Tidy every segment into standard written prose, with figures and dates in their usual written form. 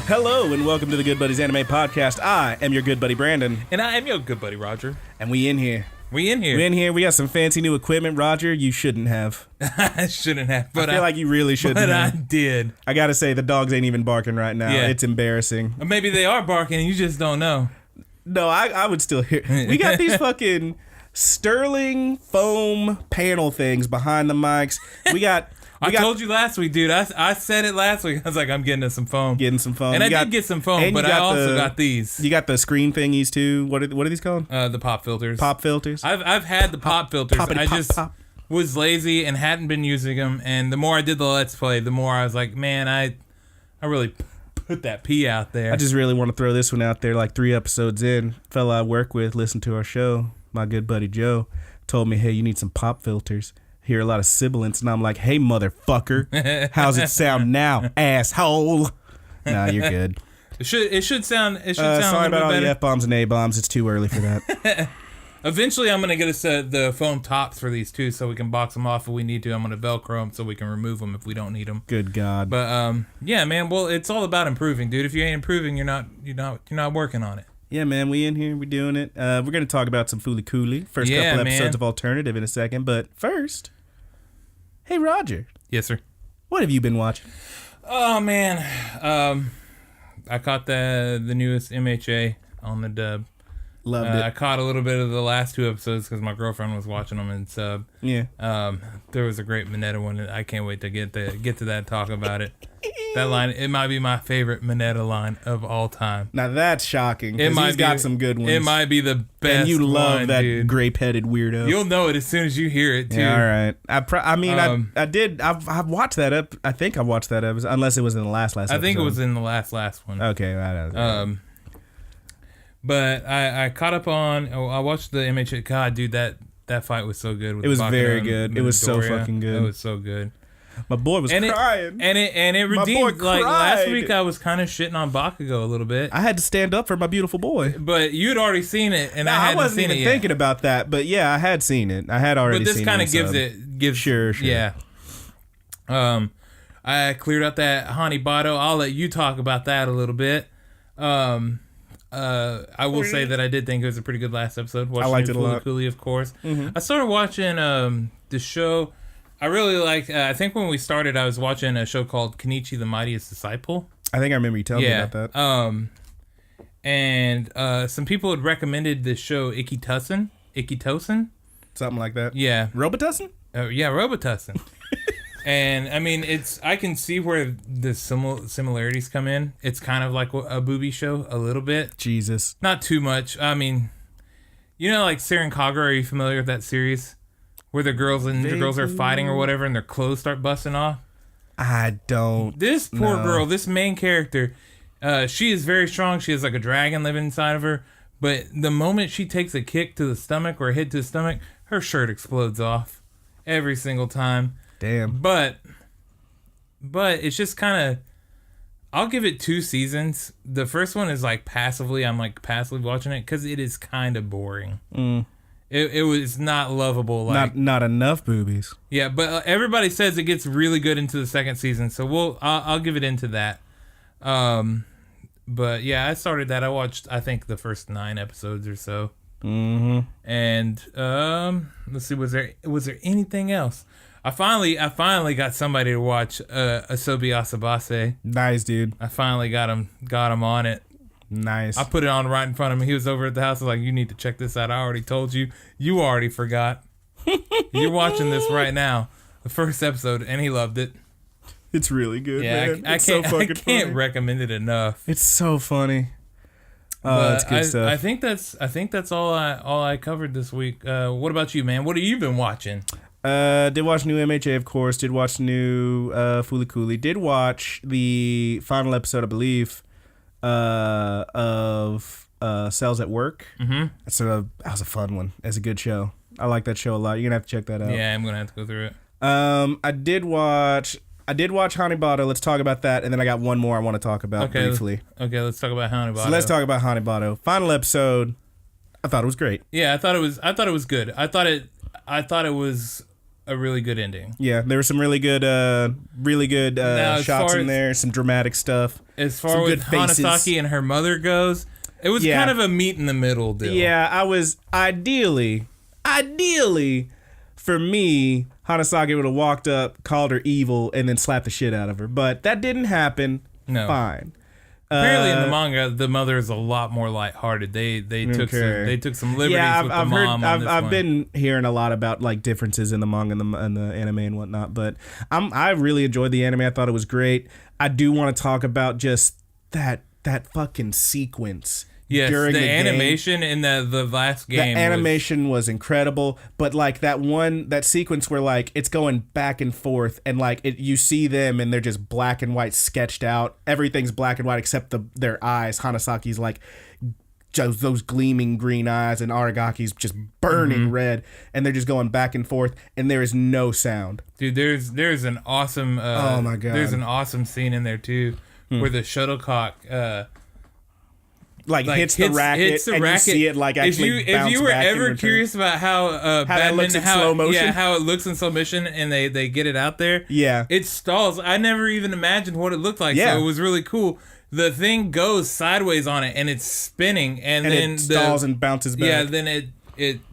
Hello and welcome to the Good Buddies Anime Podcast. I am your good buddy Brandon. And I am your good buddy Roger. And we in here. We in here. We got some fancy new equipment. Roger, you shouldn't have. I shouldn't have. But I feel like you really shouldn't but have. I did. I gotta say, the dogs ain't even barking right now. Yeah. It's embarrassing. Or maybe they are barking and you just don't know. No, I would still hear. We got these fucking sterling foam panel things behind the mics. I told you last week, dude. I said it last week. I was like, I'm getting us some foam. And I did get some foam, but I also got these. You got the screen thingies too. What are these called? The pop filters. Pop filters? I've had the pop filters. I just was lazy and hadn't been using them. And the more I did the Let's Play, the more I was like, man, I really put that pee out there. I just really want to throw this one out there. Like 3 episodes in, fella I work with, listened to our show. My good buddy Joe told me, hey, you need some pop filters. Hear a lot of sibilants, and I'm like, hey, motherfucker, how's it sound now, asshole? Nah, you're good. It should sound a sorry little about bit all better. the F-bombs and A-bombs. It's too early for that. Eventually, I'm going to get us the foam tops for these, too, so we can box them off if we need to. I'm going to Velcro them so we can remove them if we don't need them. Good God. But, yeah, man, well, it's all about improving, dude. If you ain't improving, you're not working on it. Yeah, man, we in here, we doing it. We're going to talk about some Fooly Cooley. First couple episodes of Alternative in a second. But first, hey, Roger. Yes, sir. What have you been watching? Oh, man. I caught the newest MHA on the dub. Loved it. I caught a little bit of the last 2 episodes because my girlfriend was watching them in sub. Yeah. There was a great Mineta one. I can't wait to get to that, talk about it. That line, it might be my favorite Mineta line of all time. Now that's shocking. He's got some good ones. It might be the best. And you love one, that dude. grape-headed weirdo. You'll know it as soon as you hear it too. Yeah, all right. I did. I've watched that up. I think I watched that episode, unless it was in the last episode. I think it was in the last one. Okay. But I caught up on. I watched the MHA. God, dude, that fight was so good. With it was Bakura very good. It was so fucking good. It was so good. My boy was crying. And it redeemed. Like last week, I was kind of shitting on Bakugo a little bit. I had to stand up for my beautiful boy. But you'd already seen it, and I hadn't seen it yet. Thinking about that, but yeah, I had seen it. I had already seen it. But this kind of gives sure. Yeah. I cleared up that Hanibado. I'll let you talk about that a little bit. I will say that I did think it was a pretty good last episode. I liked it a lot. Cooley, of course. Mm-hmm. I started watching the show. I really liked. I think when we started, I was watching a show called Kenichi the Mightiest Disciple. I think I remember you telling me about that. And some people had recommended this show Ikitosen, something like that. Yeah, Robitussin. Yeah, Robitussin. And I mean, I can see where the similarities come in. It's kind of like a booby show a little bit. Jesus, not too much. I mean, like Seren Kagura. Are you familiar with that series where the girls are fighting or whatever, and their clothes start busting off? I don't. This poor girl, this main character, she is very strong. She has like a dragon living inside of her. But the moment she takes a kick to the stomach or a hit to the stomach, her shirt explodes off every single time. Damn. But it's just kind of, I'll give it 2 seasons. The first one is like passively watching it because it is kind of boring. It was not lovable. Like not enough boobies. Yeah, but everybody says it gets really good into the second season, so I'll give it into that. But yeah, I started that. I watched I think the first 9 episodes or so. Mm-hmm. And let's see, was there anything else? I finally got somebody to watch Asobi Asabase. Nice, dude. I finally got him on it. Nice. I put it on right in front of him. He was over at the house. I was like, you need to check this out. I already told you. You already forgot. You're watching this right now. The first episode, and he loved it. It's really good, man. I can't recommend it enough. It's so funny. Oh, it's good stuff. I think that's all I covered this week. What about you, man? What have you been watching? Did watch new MHA, of course. Did watch new Flcl. Did watch the final episode, I believe, of Cells at Work. Mm-hmm. So that was a fun one. It's a good show. I like that show a lot. You're gonna have to check that out. Yeah, I'm gonna have to go through it. I did watch Hanibado. Let's talk about that, and then I got one more I want to talk about briefly. Okay, let's talk about Hanibado. So let's talk about Hanibado. Final episode. I thought it was great. Yeah, I thought it was good. I thought it was a really good ending. Yeah, there were some really good shots in there. Some dramatic stuff. As far as Hanasaki and her mother goes, it was kind of a meet in the middle deal. Yeah, I was ideally, for me, Hanasaki would have walked up, called her evil, and then slapped the shit out of her. But that didn't happen. No. Fine. Apparently in the manga, the mother is a lot more lighthearted. They took some liberties with the mom. I've been hearing a lot about like differences in the manga and the anime and whatnot. But I really enjoyed the anime. I thought it was great. I do want to talk about just that fucking sequence. Yes, the animation in the last game. The animation was incredible, but like that sequence where like it's going back and forth, and like you see them and they're just black and white sketched out. Everything's black and white except their eyes. Hanasaki's like just those gleaming green eyes, and Aragaki's just burning red, and they're just going back and forth, and there is no sound. Dude, there's an awesome. Oh my god! There's an awesome scene in there too, where the shuttlecock. Hits the racket, and you see it like actually bounce back. If you were ever curious about how Batman, looks in slow motion, how it looks in slow motion, and they get it out there, it stalls. I never even imagined what it looked like. So it was really cool. The thing goes sideways on it, and it's spinning, and then it stalls and bounces back. Yeah, then it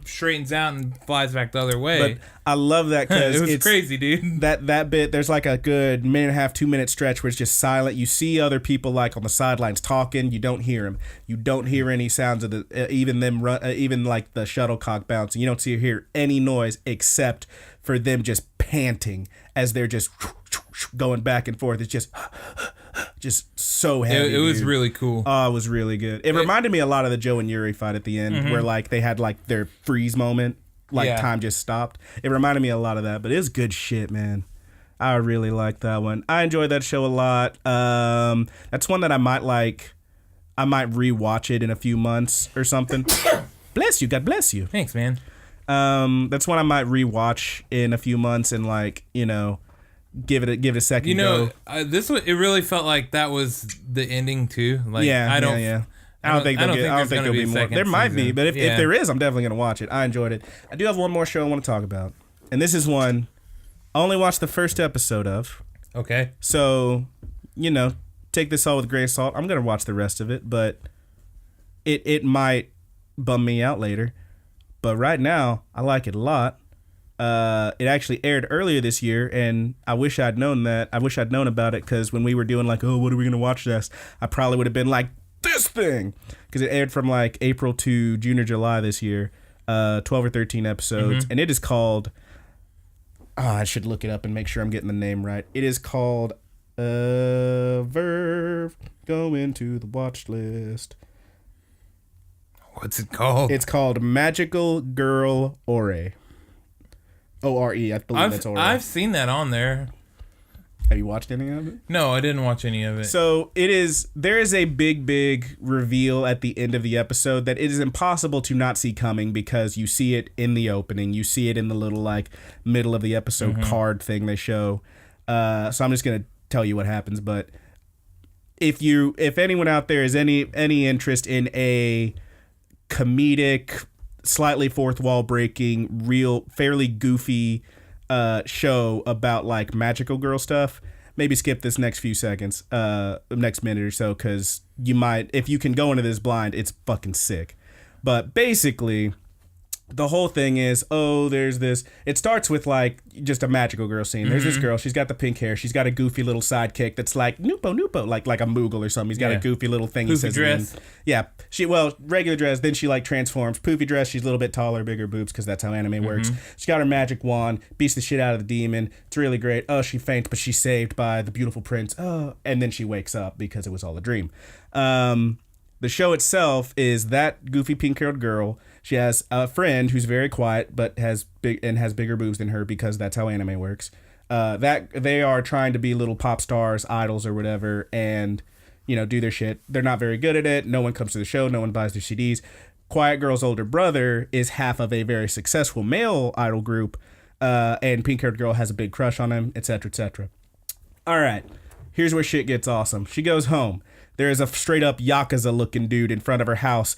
straightens out and flies back the other way. But I love that because it's crazy, dude. That bit, there's like a good minute and a half, 2 minute stretch where it's just silent. You see other people like on the sidelines talking. You don't hear them. You don't hear any sounds of even like the shuttlecock bouncing. You don't hear any noise except for them just panting as they're just going back and forth. It's just so heavy. It was really cool. Oh, it was really good. It reminded me a lot of the Joe and Yuri fight at the end, where like they had like their freeze moment, time just stopped. It reminded me a lot of that, but it's good shit, man. I really like that one. I enjoyed that show a lot. That's one that I might rewatch it in a few months or something. Bless you, God bless you. Thanks, man. That's one I might rewatch in a few months and give it a second. It really felt like that was the ending too. Like, I don't think there'll be more. There might be, but if there is, I'm definitely gonna watch it. I enjoyed it. I do have one more show I want to talk about, and this is one I only watched the first episode of. Okay. So, take this all with a grain of salt. I'm gonna watch the rest of it, but it might bum me out later. But right now, I like it a lot. It actually aired earlier this year, and I wish I'd known that. I wish I'd known about it, because when we were doing what are we going to watch this? I probably would have been like, this thing! Because it aired from April to June or July this year, 12 or 13 episodes, and it is called, I should look it up and make sure I'm getting the name right. It is called Verve, go into the watch list. What's it called? It's called Magical Girl Ore. O-R-E, I believe that's Ore. I've seen that on there. Have you watched any of it? No, I didn't watch any of it. So there is a big reveal at the end of the episode that it is impossible to not see coming, because you see it in the opening. You see it in the little middle of the episode card thing they show. So I'm just going to tell you what happens. But if anyone out there has any interest in a comedic, slightly fourth wall breaking, fairly goofy show about magical girl stuff, maybe skip this next few seconds, next minute or so, because you might, if you can go into this blind, it's fucking sick. But basically, the whole thing is, there's this, it starts with just a magical girl scene. There's this girl, she's got the pink hair, she's got a goofy little sidekick that's like Nupo, like a Moogle or something. He's got a goofy little thing. Poofy he says dress. Yeah, regular dress, then she transforms. Poofy dress, she's a little bit taller, bigger boobs, because that's how anime works. She's got her magic wand, beats the shit out of the demon. It's really great. She faints, but she's saved by the beautiful prince. And then she wakes up because it was all a dream. The show itself is that goofy pink-haired girl. She has a friend who's very quiet but has bigger boobs than her because that's how anime works. That they are trying to be little pop stars, idols, or whatever, and do their shit. They're not very good at it. No one comes to the show. No one buys their CDs. Quiet Girl's older brother is half of a very successful male idol group, and pink-haired girl has a big crush on him, etc., etc. All right, here's where shit gets awesome. She goes home. There is a straight-up Yakuza-looking dude in front of her house,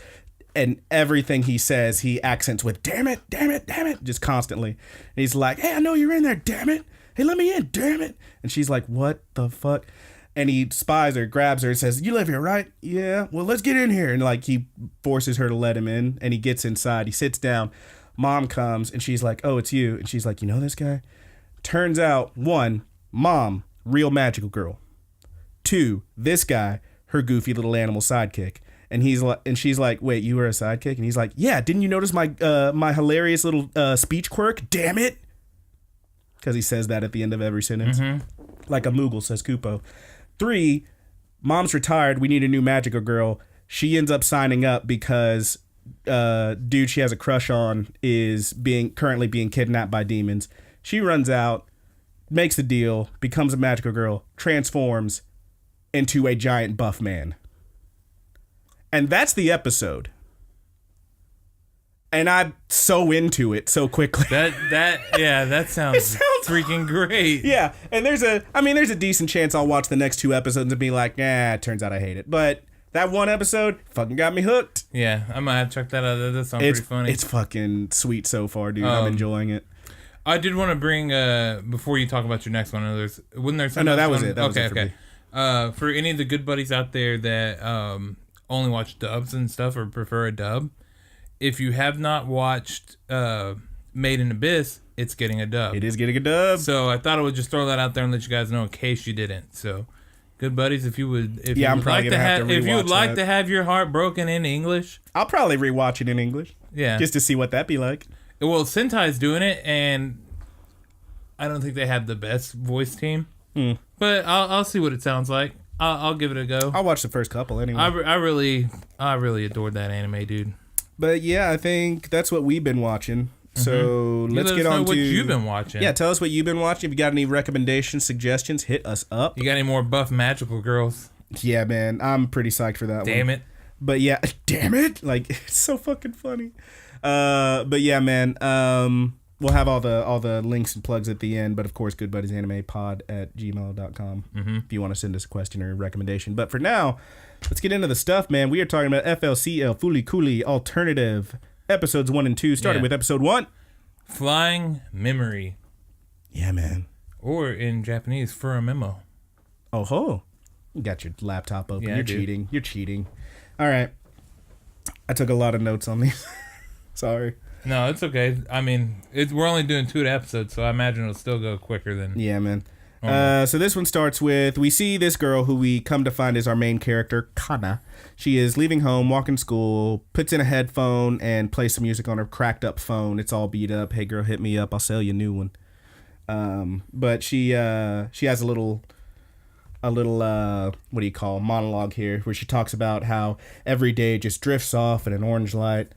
and everything he says, he accents with, damn it, damn it, damn it, just constantly. And he's like, hey, I know you're in there, damn it. Hey, let me in, damn it. And she's like, what the fuck? And he spies her, grabs her, and says, you live here, right? Yeah, well, let's get in here. And he forces her to let him in, and he gets inside. He sits down. Mom comes, and she's like, oh, it's you. And she's like, you know this guy? Turns out, 1, Mom, real magical girl. 2, this guy, her goofy little animal sidekick. And she's like, wait, you were a sidekick? And he's like, yeah, didn't you notice my hilarious little speech quirk? Damn it. Because he says that at the end of every sentence. Mm-hmm. Like a Moogle, says Kupo. 3, Mom's retired. We need a new magical girl. She ends up signing up because dude she has a crush on is currently being kidnapped by demons. She runs out, makes the deal, becomes a magical girl, transforms into a giant buff man. And that's the episode. And I'm so into it so quickly. That sounds freaking great. Yeah, and there's a decent chance I'll watch the next 2 episodes and be like, it turns out I hate it. But that one episode fucking got me hooked. Yeah, I might have to check that out. That sounds pretty funny. It's fucking sweet so far, dude. I'm enjoying it. I did want to bring, before you talk about your next one, wasn't there something? No, that was it. That was it for me. For any of the good buddies out there that only watch dubs and stuff or prefer a dub, if you have not watched Made in Abyss, it's getting a dub. It is getting a dub. So I thought I would just throw that out there and let you guys know in case you didn't. So, good buddies, if you would like to have your heart broken in English, I'll probably rewatch it in English. Yeah, just to see what that'd be like. Well, Sentai's doing it, and I don't think they have the best voice team. But I'll see what it sounds like. I'll give it a go. I'll watch the first couple anyway. I really adored that anime, dude. But yeah, I think that's what we've been watching. So let's get on to what you've been watching. Yeah, tell us what you've been watching. If you got any recommendations, suggestions, hit us up. You got any more buff magical girls? Yeah, man, I'm pretty psyched for that one. Damn it. But yeah, damn it. It's so fucking funny. But yeah, man, we'll have all the links and plugs at the end. But of course, goodbuddiesaniMepod@gmail.com if you want to send us a question or a recommendation. But for now, let's get into the stuff, man. We are talking about FLCL, Fooly Cooly Alternative, episodes 1 and 2, starting with episode 1. Flying Memory. Yeah, man. Or in Japanese, for a memo. Oh ho. You got your laptop open. Yeah, You're cheating. All right. I took a lot of notes on these. Sorry. No, it's okay. I mean, we're only doing 2 episodes, so I imagine it'll still go quicker than... Yeah, man. So this one starts with, we see this girl who we come to find is our main character, Kana. She is leaving home, walking to school, puts in a headphone, and plays some music on her cracked up phone. It's all beat up. Hey, girl, hit me up. I'll sell you a new one. But she has a little what do you call, monologue here, where she talks about how every day just drifts off in an orange light.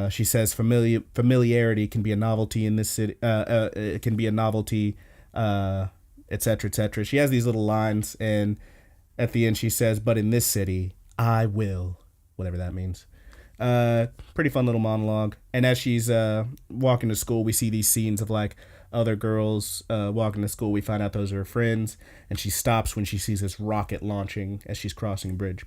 She says familiarity can be a novelty in this city. It can be a novelty, etc., etc. She has these little lines, and at the end she says, "But in this city, I will," whatever that means. Pretty fun little monologue. And as she's walking to school, we see these scenes of other girls walking to school. We find out those are her friends, and she stops when she sees this rocket launching as she's crossing a bridge.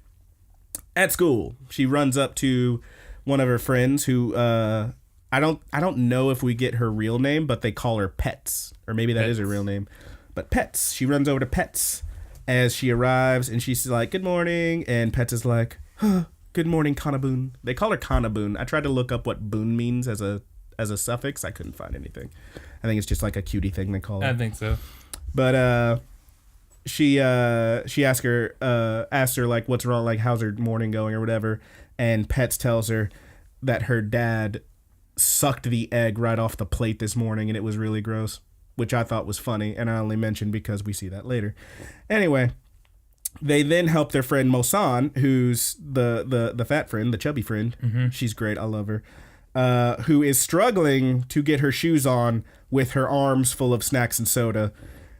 At school, she runs up to one of her friends who I don't know if we get her real name, but they call her Pets, or maybe that is her real name. But Pets, she runs over to Pets as she arrives, and she's like, "Good morning," and Pets is like, "Good morning, Kanabun." They call her Kanabun. I tried to look up what boon means as a suffix. I couldn't find anything. I think it's just like a cutie thing they call it. I think so. But she asks her what's wrong, how's her morning going or whatever, and Pets tells her that her dad sucked the egg right off the plate this morning and it was really gross, which I thought was funny, and I only mentioned because we see that later. Anyway, They then help their friend Mosan, who's the fat friend, the chubby friend. Mm-hmm. She's great. I love her. Who is struggling to get her shoes on with her arms full of snacks and soda.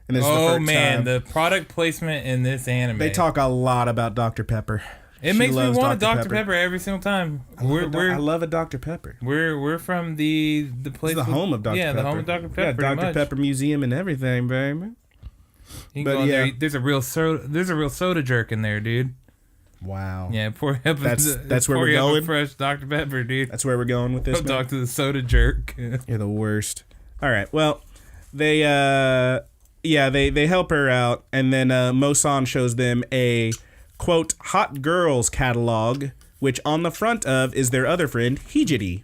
And this is the first time. The product placement in this anime. They talk a lot about Dr. Pepper. It makes me want a Dr. Pepper every single time. I love a Dr. Pepper. We're from the place. It's the home of Dr. Pepper. Yeah, the home of Dr. Pepper. Yeah, Dr. Pepper Museum and everything, baby. You can go in there. There's a real soda jerk in there, dude. Wow. Yeah, that's where we're going. Fresh Dr. Pepper, dude. That's where we're going with this. Go talk to the soda jerk. You're the worst. All right. Well, they help her out, and then Mosan shows them a quote hot girls catalog, which on the front of is their other friend Hijiri,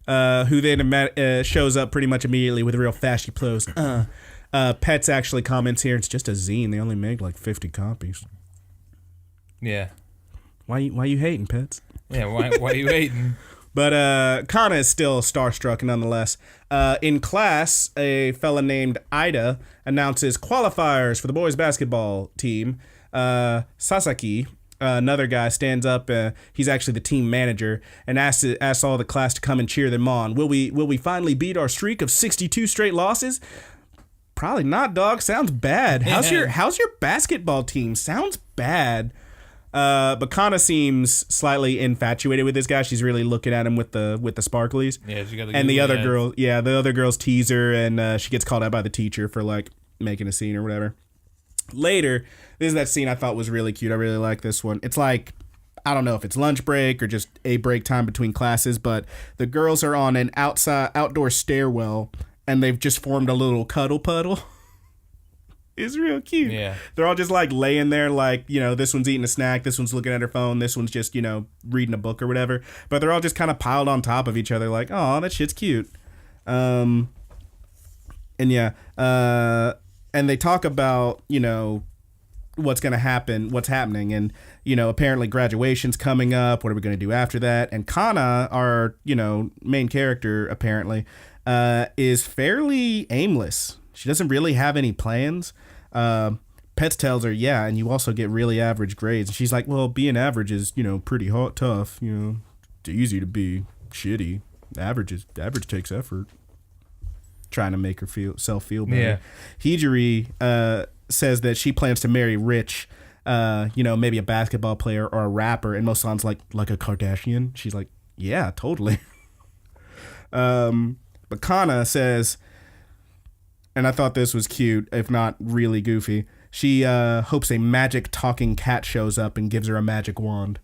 who then shows up pretty much immediately with real fashy clothes. Pets actually comments here, it's just a zine. They only made like 50 copies. Yeah. Why you hating, Pets? Yeah, why you hating? But Kana is still starstruck nonetheless. In class, a fella named Ida announces qualifiers for the boys basketball team. Sasaki, another guy, stands up. He's actually the team manager and asks all the class to come and cheer them on. Will we finally beat our streak of 62 straight losses? Probably not, dog. Sounds bad. How's your basketball team? Sounds bad. But Kana seems slightly infatuated with this guy. She's really looking at him with the sparklies. Yeah, she got the. And the other girls tease her, and she gets called out by the teacher for like making a scene or whatever. Later, this is that scene I thought was really cute. I really like this one. It's like, I don't know if it's lunch break or just a break time between classes, but the girls are on an outdoor stairwell, and they've just formed a little cuddle puddle. It's real cute. Yeah. They're all just like laying there like, this one's eating a snack, this one's looking at her phone, this one's just, reading a book or whatever. But they're all just kind of piled on top of each other like, oh, that shit's cute. And yeah. And they talk about, what's going to happen, what's happening. And, apparently graduation's coming up. What are we going to do after that? And Kana, our, main character, apparently, is fairly aimless. She doesn't really have any plans. Pets tells her, yeah, and you also get really average grades. And she's like, well, being average is, pretty tough. It's easy to be shitty. Average takes effort. Trying to make herself feel better. Yeah. Hijiri says that she plans to marry rich, maybe a basketball player or a rapper. And Mosan's like a Kardashian. She's like, yeah, totally. But Kana says, and I thought this was cute, if not really goofy, she hopes a magic talking cat shows up and gives her a magic wand.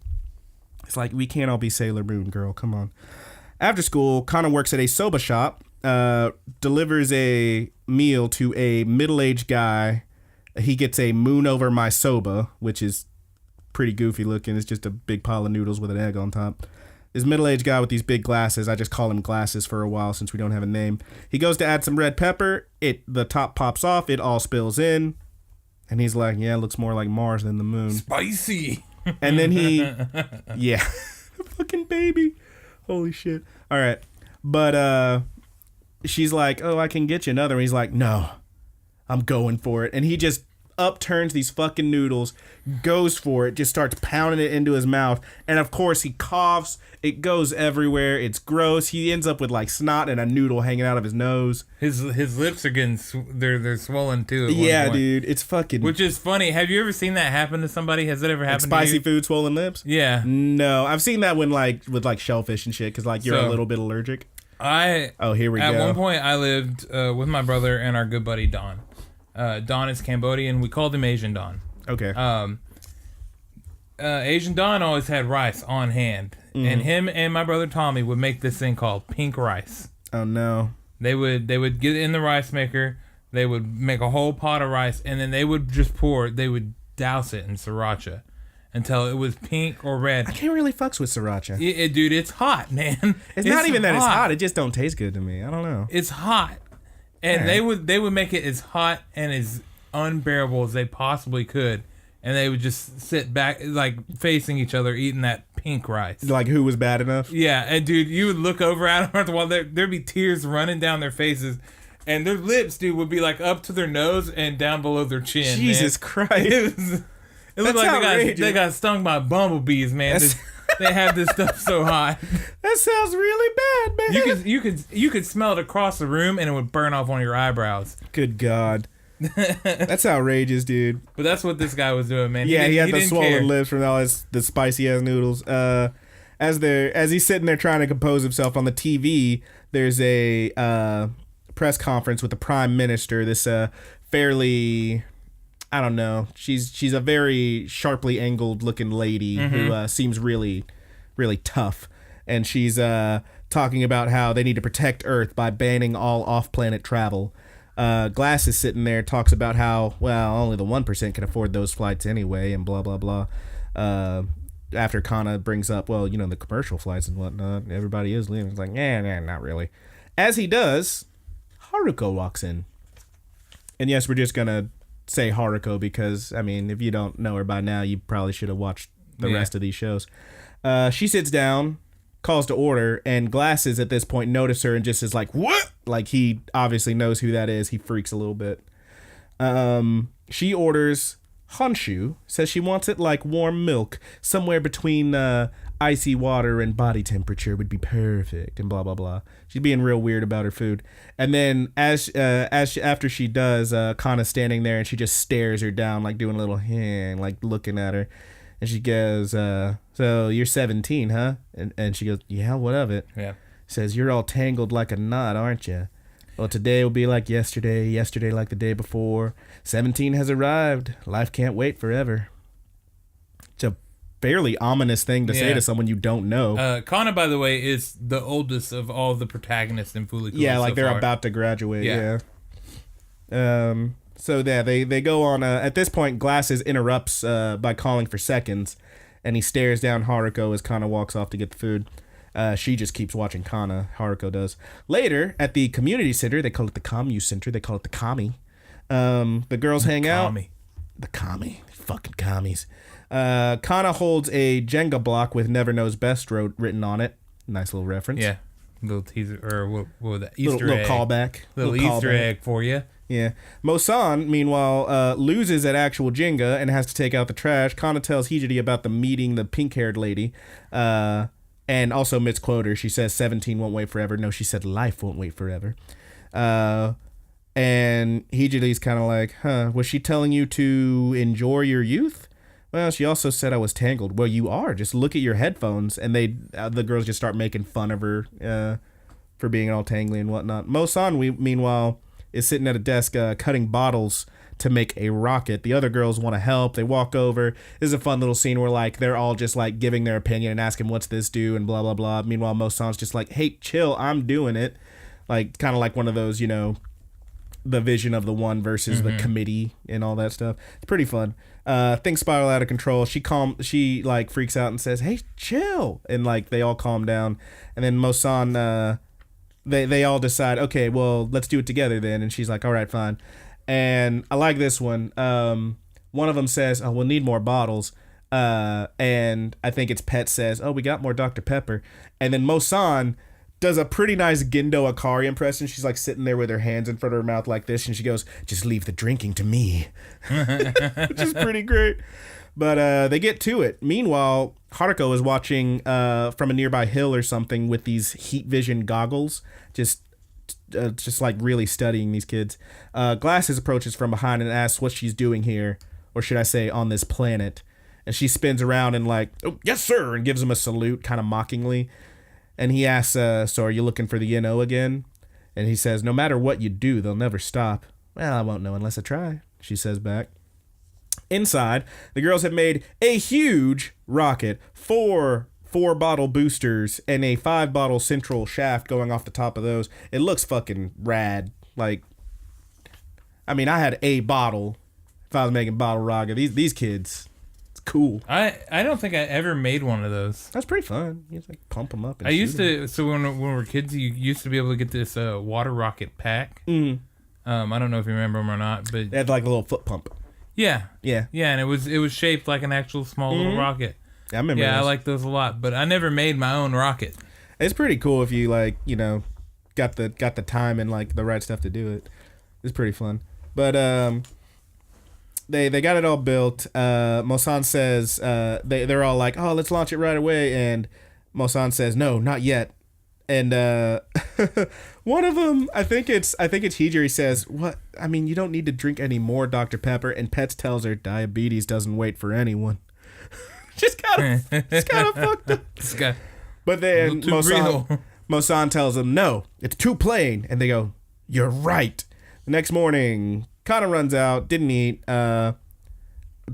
It's like, we can't all be Sailor Moon, girl. Come on. After school, Kana works at a soba shop, delivers a meal to a middle-aged guy. He gets a moon over my soba, which is pretty goofy looking. It's just a big pile of noodles with an egg on top. This middle-aged guy with these big glasses, I just call him Glasses for a while since we don't have a name. He goes to add some red pepper. The top pops off. It all spills in. And he's like, yeah, it looks more like Mars than the moon. Spicy. And then yeah. Fucking baby. Holy shit. All right. But she's like, oh, I can get you another. And he's like, no, I'm going for it. And he just upturns these fucking noodles, goes for it, just starts pounding it into his mouth. And of course he coughs. It goes everywhere. It's gross. He ends up with like snot and a noodle hanging out of his nose. His lips are getting they're swollen too. Yeah, dude. It's fucking. Which is funny. Have you ever seen that happen to somebody? Has that ever happened? Like spicy to you? food, swollen lips. Yeah. No, I've seen that when with shellfish and shit because like you're a little bit allergic. Here we go. At one point, I lived with my brother and our good buddy Don. Don is Cambodian. We called him Asian Don. Okay. Asian Don always had rice on hand. Mm-hmm. And him and my brother Tommy would make this thing called pink rice. Oh, no. They would get it in the rice maker. They would make a whole pot of rice. And then they would douse it in sriracha until it was pink or red. I can't really fucks with sriracha. Dude, it's hot, man. It's not even that it's hot. It just don't taste good to me. I don't know. It's hot. And they would make it as hot and as unbearable as they possibly could. And they would just sit back, like, facing each other, eating that pink rice. Like, who was bad enough? Yeah, and, dude, you would look over at them while there'd be tears running down their faces. And their lips, dude, would be, like, up to their nose and down below their chin. Jesus Christ. It looked like they got stung by bumblebees, man. They have this stuff so hot. That sounds really bad, man. You could smell it across the room, and it would burn off one of your eyebrows. Good God. That's outrageous, dude. But that's what this guy was doing, man. Yeah, he had the swollen lips from all the spicy ass noodles. As he's sitting there trying to compose himself on the TV, there's a press conference with the prime minister. This fairly, I don't know. She's a very sharply angled looking lady who seems really, really tough, and she's talking about how they need to protect Earth by banning all off-planet travel. Glass is sitting there, talks about how, well, only the 1% can afford those flights anyway, and blah, blah, blah. After Kana brings up, well, you know, the commercial flights and whatnot, everybody is leaving. It's like, nah, not really. As he does, Haruko walks in. And yes, we're just going to say Haruko because, I mean, if you don't know her by now, you probably should have watched the rest of these shows. She sits down, calls to order, and Glasses at this point notice her and just is like, what? Like, he obviously knows who that is. He freaks a little bit. She orders Honshu, says she wants it like warm milk, somewhere between icy water and body temperature would be perfect, and blah, blah, blah. She's being real weird about her food. And then after she does, Kana's standing there and she just stares her down, like doing a little hand, like looking at her. And she goes, so you're 17, huh? And she goes, yeah, what of it? Yeah. Says, you're all tangled like a knot, aren't you? Well, today will be like yesterday like the day before. 17 has arrived. Life can't wait forever. It's a fairly ominous thing to say to someone you don't know. Kana, by the way, is the oldest of all the protagonists in Flcl. Yeah, like they're about to graduate. Yeah. So yeah, they go on. At this point, Glasses interrupts by calling for seconds, and he stares down Haruko as Kana walks off to get the food. She just keeps watching Kana. Haruko does. Later, at the community center, they call it the Commu Center. They call it the Kami. The girls hang out. The Kami. Fucking commies. Kana holds a Jenga block with Never Knows Best written on it. Nice little reference. Yeah. Little teaser, or what the Easter egg. Little Callback. Little Easter egg for you. Yeah. Mosan, meanwhile, loses at actual Jenga and has to take out the trash. Kana tells Hijiri about the meeting the pink-haired lady. And also misquote her. She says 17 won't wait forever. No, she said life won't wait forever. And Hijiri's kind of like, was she telling you to enjoy your youth? Well, she also said I was tangled. Well, you are. Just look at your headphones. And the girls just start making fun of her for being all tangly and whatnot. Mosan, meanwhile, is sitting at a desk cutting bottles to make a rocket. The other girls want to help. They walk over. This is a fun little scene where like they're all just like giving their opinion and asking what's this do and blah blah blah. Meanwhile, Mosan's just like, hey, chill, I'm doing it. Like kind of like one of those, you know, the vision of the one versus the committee and all that stuff. It's pretty fun. Things spiral out of control. She like freaks out and says, hey, chill, and like they all calm down. And then Mosan, they all decide, okay, well, let's do it together then. And she's like, all right, fine. And I like this one. One of them says, oh, we'll need more bottles. And I think it's Pet says, oh, we got more Dr. Pepper. And then Mosan does a pretty nice Gendo Akari impression. She's like sitting there with her hands in front of her mouth like this. And she goes, just leave the drinking to me. Which is pretty great. But they get to it. Meanwhile, Haruko is watching from a nearby hill or something with these heat vision goggles. Just like really studying these kids. Glasses approaches from behind and asks what she's doing here, or should I say on this planet. And she spins around and like, oh, yes, sir, and gives him a salute kind of mockingly. And he asks, so are you looking for the Yin-O again? And he says, no matter what you do, they'll never stop. Well, I won't know unless I try, she says back. Inside, the girls have made a huge rocket, four bottle boosters and a 5-bottle central shaft going off the top of those. It looks fucking rad. Like, I mean, I had a bottle if I was making bottle rocket. These kids, it's cool. I don't think I ever made one of those. That's pretty fun. You just like pump them up. And I used to. So when we were kids, you used to be able to get this water rocket pack. I don't know if you remember them or not, but they had like a little foot pump. Yeah, and it was shaped like an actual small little rocket. I remember. Yeah, I like those a lot, but I never made my own rocket. It's pretty cool if you like, you know, got the time and like the right stuff to do it. It's pretty fun. But they got it all built. Mosan says they're all like, oh, let's launch it right away, and Mosan says, no, not yet. And one of them, I think it's Hijiri, says, what? I mean, you don't need to drink any more Dr. Pepper. And Pets tells her diabetes doesn't wait for anyone. Just kind of fucked up. But then Mosan tells them, no, it's too plain. And they go, you're right. The next morning, Kana runs out, didn't eat.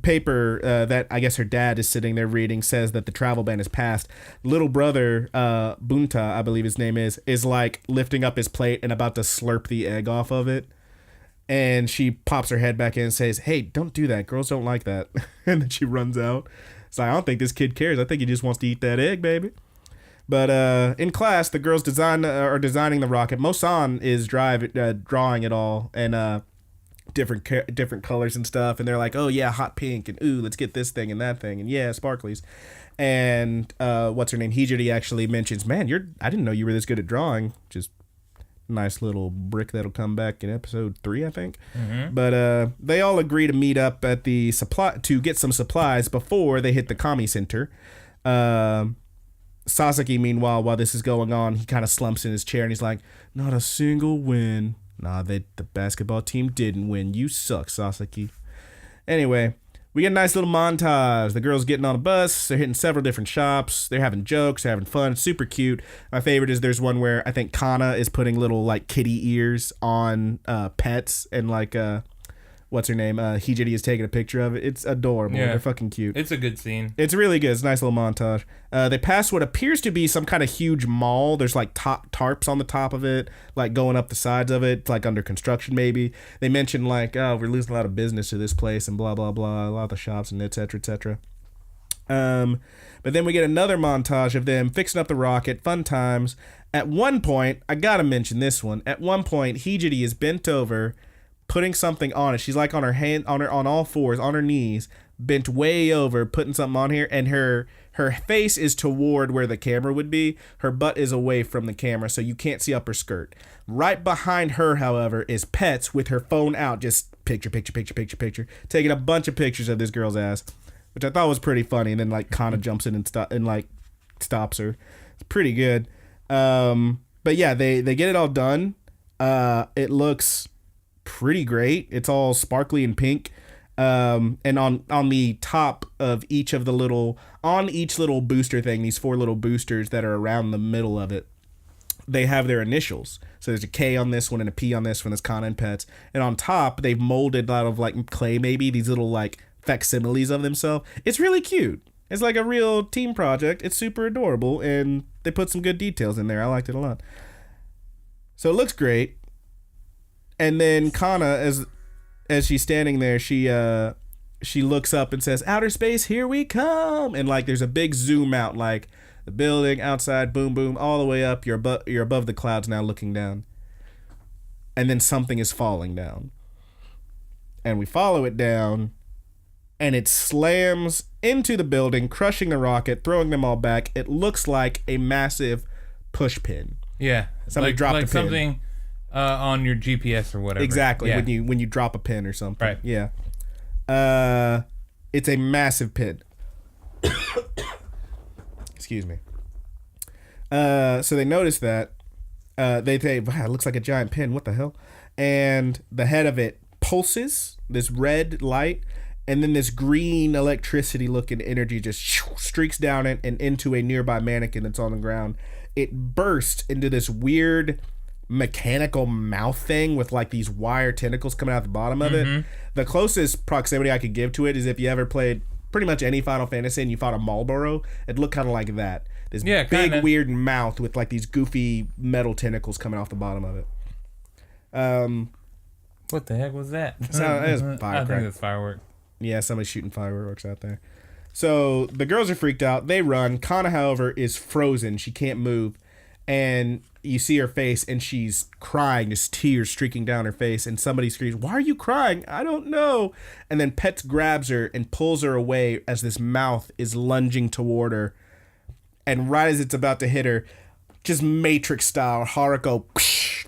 Paper that I guess her dad is sitting there reading says that the travel ban is passed. Little brother Bunta, I believe his name is like lifting up his plate and about to slurp the egg off of it, and she pops her head back in and says, hey, don't do that, girls don't like that. And then she runs out. It's like, I don't think this kid cares, I think he just wants to eat that egg, baby. But in class, the girls are designing the rocket. Mosan is drawing it all, and different colors and stuff, and they're like, oh yeah, hot pink, and ooh, let's get this thing and that thing, and yeah, sparklies. And what's her name, Hijiri, actually mentions, man, I didn't know you were this good at drawing. Just nice little brick that'll come back in episode 3, I think. Mm-hmm. But they all agree to meet up at the supply to get some supplies before they hit the Kami Center. Sasaki, meanwhile, while this is going on, he kind of slumps in his chair and he's like, not a single win. Nah, the basketball team didn't win. You suck, Sasaki. Anyway, we get a nice little montage. The girls getting on a bus. They're hitting several different shops. They're having jokes. They're having fun. It's super cute. My favorite is there's one where I think Kana is putting little like kitty ears on Pets, and like what's her name? Hijiri is taking a picture of it. It's adorable. Yeah. They're fucking cute. It's a good scene. It's really good. It's a nice little montage. They pass what appears to be some kind of huge mall. There's like tarps on the top of it, like going up the sides of it. It's like under construction maybe. They mention like, oh, we're losing a lot of business to this place and blah, blah, blah. A lot of the shops and et cetera, et cetera. But then we get another montage of them fixing up the rocket. Fun times. At one point, I gotta mention this one. At one point, Hijiri is bent over, putting something on it. She's like on her hand, on all fours, on her knees, bent way over, putting something on here, and her face is toward where the camera would be. Her butt is away from the camera, so you can't see up her skirt. Right behind her, however, is Pets with her phone out, just picture, taking a bunch of pictures of this girl's ass, which I thought was pretty funny. And then like Kana jumps in and like stops her. It's pretty good. But yeah, they get it all done. It looks pretty great. It's all sparkly and pink. And on the top of each little booster thing, these 4 little boosters that are around the middle of it, they have their initials. So there's a K on this one and a P on this one. That's Kana and Pets. And on top, they've molded out of like clay, maybe these little like facsimiles of themselves. It's really cute. It's like a real team project. It's super adorable, and they put some good details in there. I liked it a lot. So it looks great. And then Kana, as she's standing there, she looks up and says, "Outer space, here we come!" And like, there's a big zoom out, like the building outside, boom, boom, all the way up. You're above the clouds now, looking down. And then something is falling down, and we follow it down, and it slams into the building, crushing the rocket, throwing them all back. It looks like a massive push pin. Yeah, somebody dropped a pin. Something on your GPS or whatever. Exactly. Yeah. When you drop a pin or something. Right. Yeah. It's a massive pin. Excuse me. So they notice that. They say, wow, it looks like a giant pin. What the hell? And the head of it pulses, this red light, and then this green electricity looking energy just streaks down it and into a nearby mannequin that's on the ground. It bursts into this weird mechanical mouth thing with like these wire tentacles coming out the bottom of it. The closest proximity I could give to it is if you ever played pretty much any Final Fantasy and you fought a Marlboro, it looked kind of like that. This big weird mouth with like these goofy metal tentacles coming off the bottom of it. What the heck was that? It was I think it's firework. Yeah, somebody's shooting fireworks out there. So the girls are freaked out. They run. Kana, however, is frozen. She can't move. And you see her face, and she's crying, just tears streaking down her face. And somebody screams, "Why are you crying?" "I don't know." And then Pets grabs her and pulls her away as this mouth is lunging toward her. And right as it's about to hit her, just Matrix style, Haruko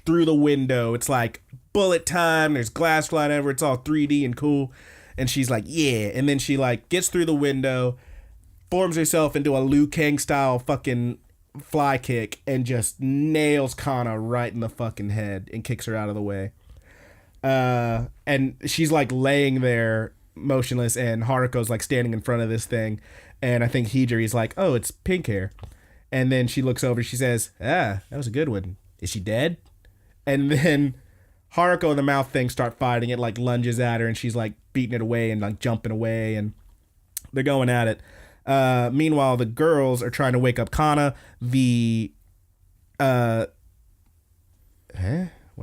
through the window. It's like bullet time. There's glass flying over. It's all 3D and cool. And she's like, yeah. And then she like gets through the window, forms herself into a Liu Kang style fucking fly kick, and just nails Kana right in the fucking head and kicks her out of the way. And she's like laying there motionless, and Haruko's like standing in front of this thing. And I think Hijiri's like, oh, it's pink hair. And then she looks over, she says, that was a good one. Is she dead? And then Haruko and the mouth thing start fighting. It like lunges at her, and she's like beating it away and like jumping away, and they're going at it. Meanwhile, the girls are trying to wake up Kana. What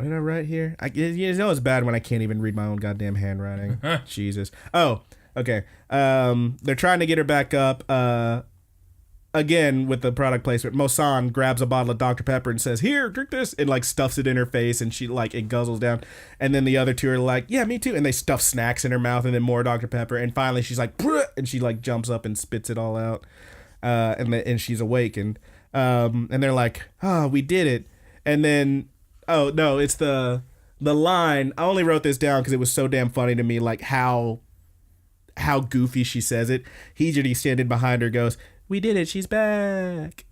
did I write here? You know it's bad when I can't even read my own goddamn handwriting. Jesus. Oh, okay. They're trying to get her back up. Again, with the product placement, Mosan grabs a bottle of Dr. Pepper and says, here, drink this, and like stuffs it in her face, and she like, it guzzles down. And then the other two are like, yeah, me too. And they stuff snacks in her mouth, and then more Dr. Pepper. And finally she's like, bruh, and she like jumps up and spits it all out. And she's awakened. And they're like, oh, we did it. And then, oh no, it's the line. I only wrote this down because it was so damn funny to me, like how goofy she says it. Hijiri standing behind her goes, we did it, she's back.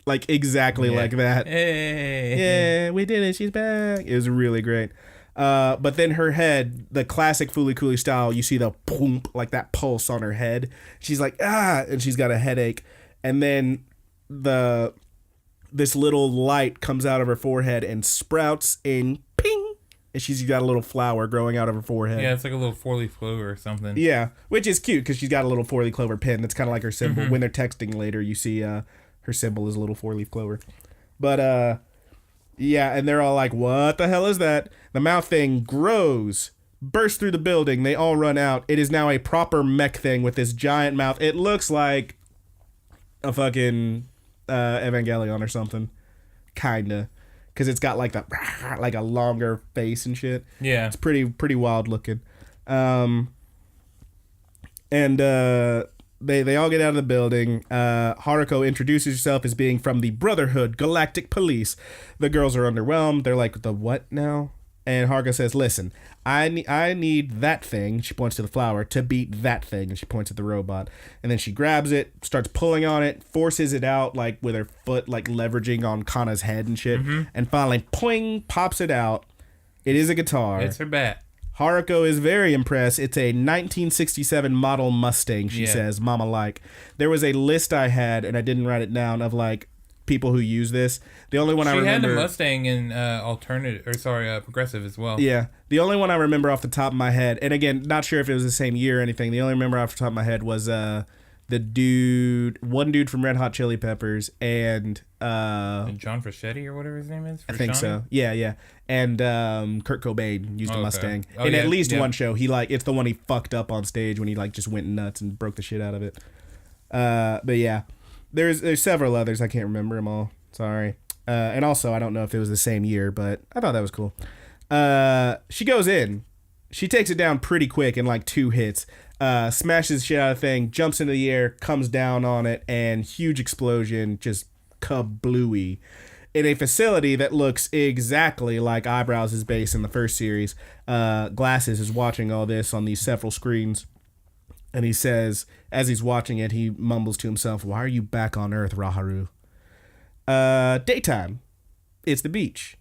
Like exactly like that. Hey. Yeah, we did it, she's back. It was really great. But then her head, the classic Fooly Cooly style, you see the boom, like that pulse on her head. She's like, and she's got a headache. And then this little light comes out of her forehead and sprouts in ping. And she's got a little flower growing out of her forehead. Yeah, it's like a little 4-leaf clover or something. Yeah, which is cute because she's got a little 4-leaf clover pin. That's kind of like her symbol. When they're texting later, you see her symbol is a little 4-leaf clover. But, yeah, and they're all like, what the hell is that? The mouth thing grows, bursts through the building. They all run out. It is now a proper mech thing with this giant mouth. It looks like a fucking Evangelion or something. Kinda. Because it's got like like a longer face and shit. Yeah. It's pretty wild looking. And they all get out of the building. Haruko introduces herself as being from the Brotherhood Galactic Police. The girls are underwhelmed. They're like, the what now? And Haruko says, listen, I need that thing, she points to the flower, to beat that thing, and she points at the robot. And then she grabs it, starts pulling on it, forces it out, like with her foot, like leveraging on Kana's head and shit. And finally, poing, pops it out. It is a guitar. It's her bat. Haruko is very impressed. It's a 1967 model Mustang, she says, mama like. There was a list I had, and I didn't write it down, of like people who use this. The only one I remember... She had a Mustang in progressive as well. Yeah. The only one I remember off the top of my head, and again, not sure if it was the same year or anything, the only remember off the top of my head was one dude from Red Hot Chili Peppers, and John Frusciante or whatever his name is? I think so. Yeah. And Kurt Cobain used a Mustang. In at least one show. It's the one he fucked up on stage when he like just went nuts and broke the shit out of it. But yeah. There's several others. I can't remember them all. Sorry. And also, I don't know if it was the same year, but I thought that was cool. She goes in. She takes it down pretty quick in like 2 hits. Smashes the shit out of the thing, jumps into the air, comes down on it, and huge explosion, just kablooey. In a facility that looks exactly like Eyebrows' base in the first series. Glasses is watching all this on these several screens. And he says, as he's watching it, he mumbles to himself, why are you back on Earth, Raharu? Daytime. It's the beach.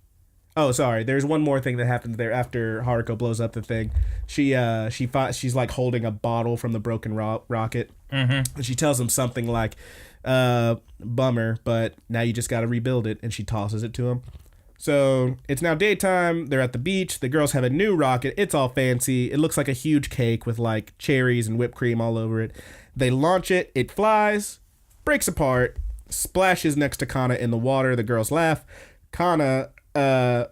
Oh, sorry. There's one more thing that happens there after Haruko blows up the thing. She's like holding a bottle from the broken rocket. And she tells him something like, bummer, but now you just got to rebuild it. And she tosses it to him. So it's now daytime. They're at the beach. The girls have a new rocket. It's all fancy. It looks like a huge cake with like cherries and whipped cream all over it. They launch it. It flies, breaks apart, splashes next to Kana in the water. The girls laugh. Kana, not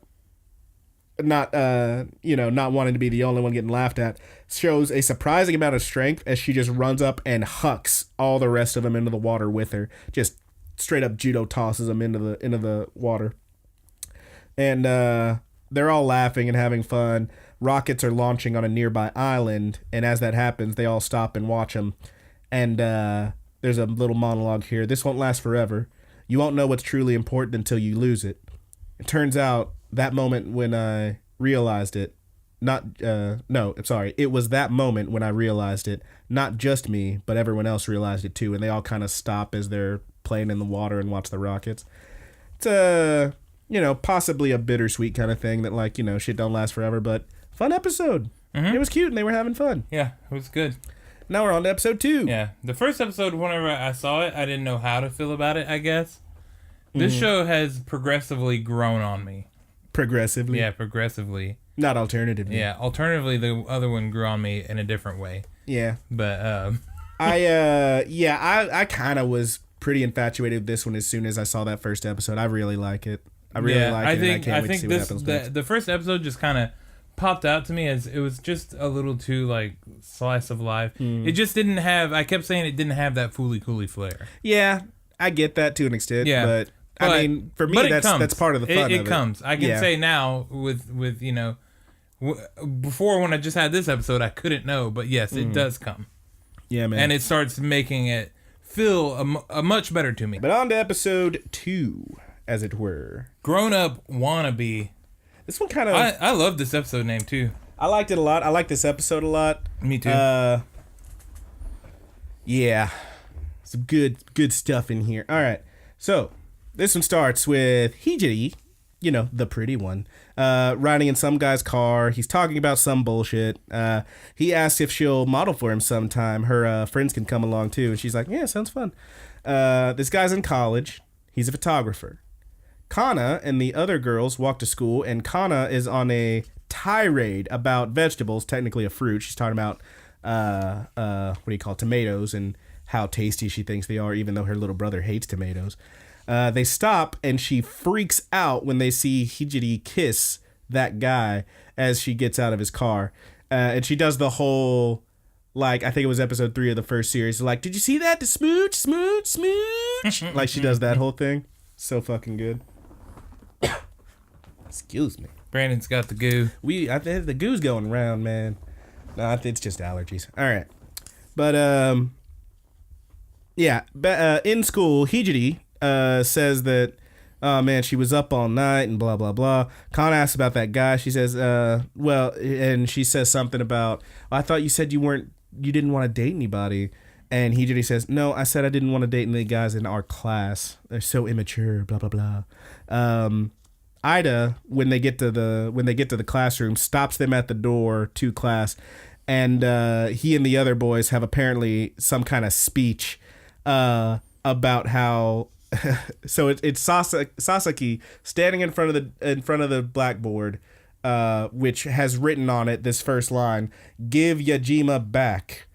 wanting to be the only one getting laughed at, shows a surprising amount of strength as she just runs up and hucks all the rest of them into the water with her. Just straight up judo tosses them into the water. And they're all laughing and having fun. Rockets are launching on a nearby island, and as that happens, they all stop and watch them. And there's a little monologue here. This won't last forever. You won't know what's truly important until you lose it. It turns out that moment when I realized it, It was that moment when I realized it. Not just me, but everyone else realized it too. And they all kind of stop as they're playing in the water and watch the rockets. It's possibly a bittersweet kind of thing that, like, shit don't last forever, but fun episode. Mm-hmm. It was cute and they were having fun. Yeah, it was good. Now we're on to episode 2. Yeah, the first episode, whenever I saw it, I didn't know how to feel about it, I guess. This show has progressively grown on me. Progressively? Yeah, progressively. Not alternatively. Yeah, alternatively, the other one grew on me in a different way. Yeah. But, I kind of was pretty infatuated with this one as soon as I saw that first episode. I really like it. I can't wait to see what happens next. The first episode just kind of popped out to me as it was just a little too, like, slice of life. It just didn't have, I kept saying it didn't have that Fooly Cooly flair. Yeah, I get that to an extent, but I mean, for me, that's part of the fun of it. It comes. I can say now with before when I just had this episode, I couldn't know, but yes, it does come. Yeah, man. And it starts making it feel a much better to me. But on to episode 2, as it were. Grown Up Wannabe. This one kind of... I love this episode name, too. I liked it a lot. I like this episode a lot. Me too. Yeah. Some good stuff in here. All right. So, this one starts with Hijiri, the pretty one, riding in some guy's car. He's talking about some bullshit. He asks if she'll model for him sometime. Her friends can come along, too. And she's like, yeah, sounds fun. This guy's in college. He's a photographer. Kana and the other girls walk to school, and Kana is on a tirade about vegetables, technically a fruit. She's talking about, tomatoes, and how tasty she thinks they are, even though her little brother hates tomatoes. They stop, and she freaks out when they see Hijiri kiss that guy as she gets out of his car. And she does the whole, like, I think it was episode 3 of the first series, like, did you see that? The smooch, smooch, smooch. Like, she does that whole thing. So fucking good. Excuse me. Brandon's got the goo. I think the goo's going around, man. No, it's just allergies. All right. But, in school, Hijiri says that, oh man, she was up all night and blah, blah, blah. Kana asks about that guy. She says, and she says something about, I thought you said you didn't want to date anybody. And Hijiri says, no, I said I didn't want to date any guys in our class. They're so immature, blah, blah, blah. Ida, when they get to the classroom, stops them at the door to class. And he and the other boys have apparently some kind of speech about how so it's Sasaki standing in front of the blackboard, which has written on it this first line: "Give Yajima back."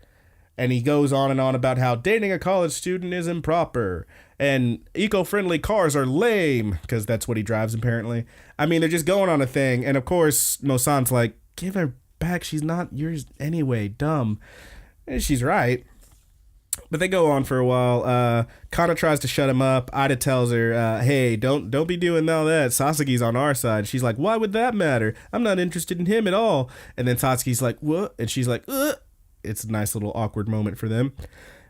And he goes on and on about how dating a college student is improper and eco-friendly cars are lame, because that's what he drives apparently. I mean, they're just going on a thing, and of course Mosan's like, "Give her back. She's not yours anyway. Dumb." And she's right. But they go on for a while. Kana tries to shut him up. Ida tells her, hey, don't be doing all that. Sasaki's on our side. She's like, why would that matter? I'm not interested in him at all. And then Satsuki's like, what? And she's like, ugh. It's a nice little awkward moment for them.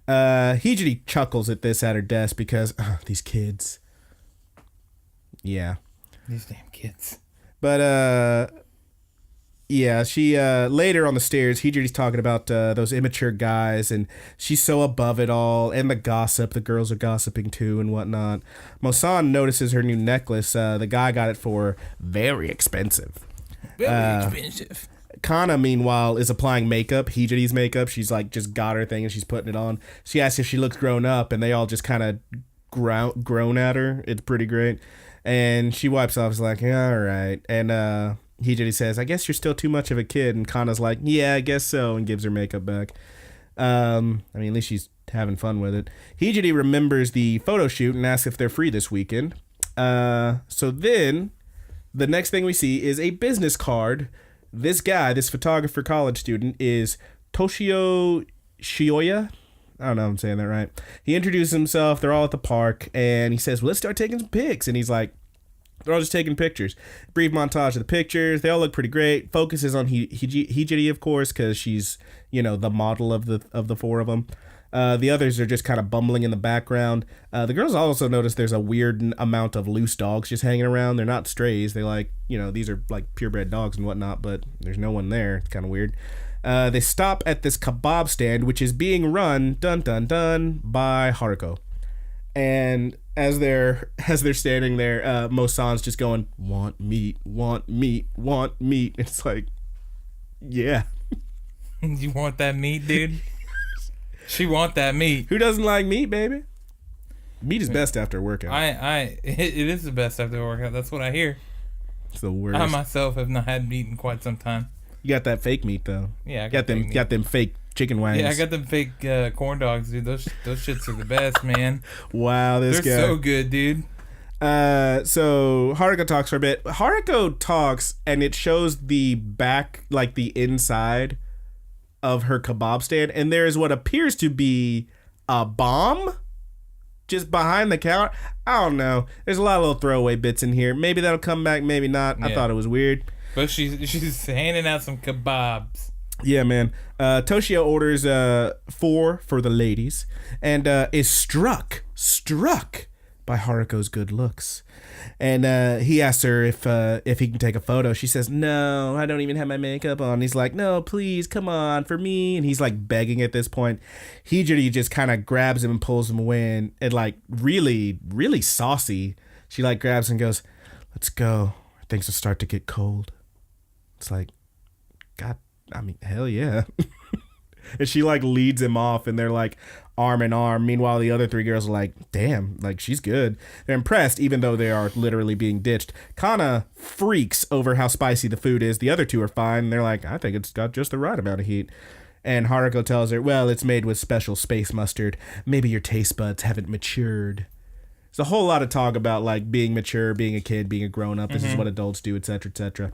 Hijiri chuckles at this at her desk because, these kids. Yeah. These damn kids. But, yeah, she, later on the stairs, Hijiri's talking about those immature guys, and she's so above it all, and the gossip, the girls are gossiping too and whatnot. Mosan notices her new necklace. The guy got it for very expensive. Very expensive. Kana, meanwhile, is applying makeup, Hijiri's makeup. She's like, just got her thing and she's putting it on. She asks if she looks grown up, and they all just kind of groan at her. It's pretty great. And she wipes off, is like, yeah, all right. And, Hijiri says, I guess you're still too much of a kid. And Kana's like, yeah, I guess so, and gives her makeup back. I mean, at least she's having fun with it. Hijiri remembers the photo shoot and asks if they're free this weekend. So then, the next thing we see is a business card. This guy, this photographer college student, is Toshio Shioya. I don't know if I'm saying that right. He introduces himself. They're all at the park, and he says, well, let's start taking some pics. And he's like, they're all just taking pictures. Brief montage of the pictures. They all look pretty great. Focuses on Hijiri, of course, because she's, the model of the four of them. The others are just kind of bumbling in the background. The girls also notice there's a weird amount of loose dogs just hanging around. They're not strays. They like, these are like purebred dogs and whatnot, but there's no one there. It's kind of weird. They stop at this kebab stand, which is being run, dun dun dun, by Haruko. And as they're standing there, Mosan's just going, want meat, want meat, want meat. It's like, yeah. You want that meat, dude? She want that meat. Who doesn't like meat, baby? Meat is best after a workout. It is the best after a workout. That's what I hear. It's the worst. I myself have not had meat in quite some time. You got that fake meat though. Yeah, I got them fake chicken wangs. Yeah, I got them fake corn dogs, dude. Those shits are the best, man. Wow, they're so good, dude. So Haruko talks for a bit. Haruko talks, and it shows the back, like the inside of her kebab stand, and there is what appears to be a bomb just behind the counter. I don't know. There's a lot of little throwaway bits in here. Maybe that'll come back, maybe not. Yeah. I thought it was weird. But she's handing out some kebabs. Yeah, man. Toshio orders 4 for the ladies, and is struck by Haruko's good looks. And he asks her if he can take a photo. She says, no, I don't even have my makeup on. He's like, no, please, come on, for me. And he's like begging at this point. Hijiri just kind of grabs him and pulls him away, and like really, really saucy. She like grabs him and goes, let's go. Things will start to get cold. It's like, God, I mean, hell yeah. And she like leads him off, and they're like arm in arm. Meanwhile, the other 3 girls are like, damn, like she's good. They're impressed, even though they are literally being ditched. Kana freaks over how spicy the food is. The other 2 are fine. They're like, I think it's got just the right amount of heat. And Haruko tells her, well, it's made with special space mustard. Maybe your taste buds haven't matured. There's a whole lot of talk about like being mature, being a kid, being a grown up. This is what adults do, etc., etc.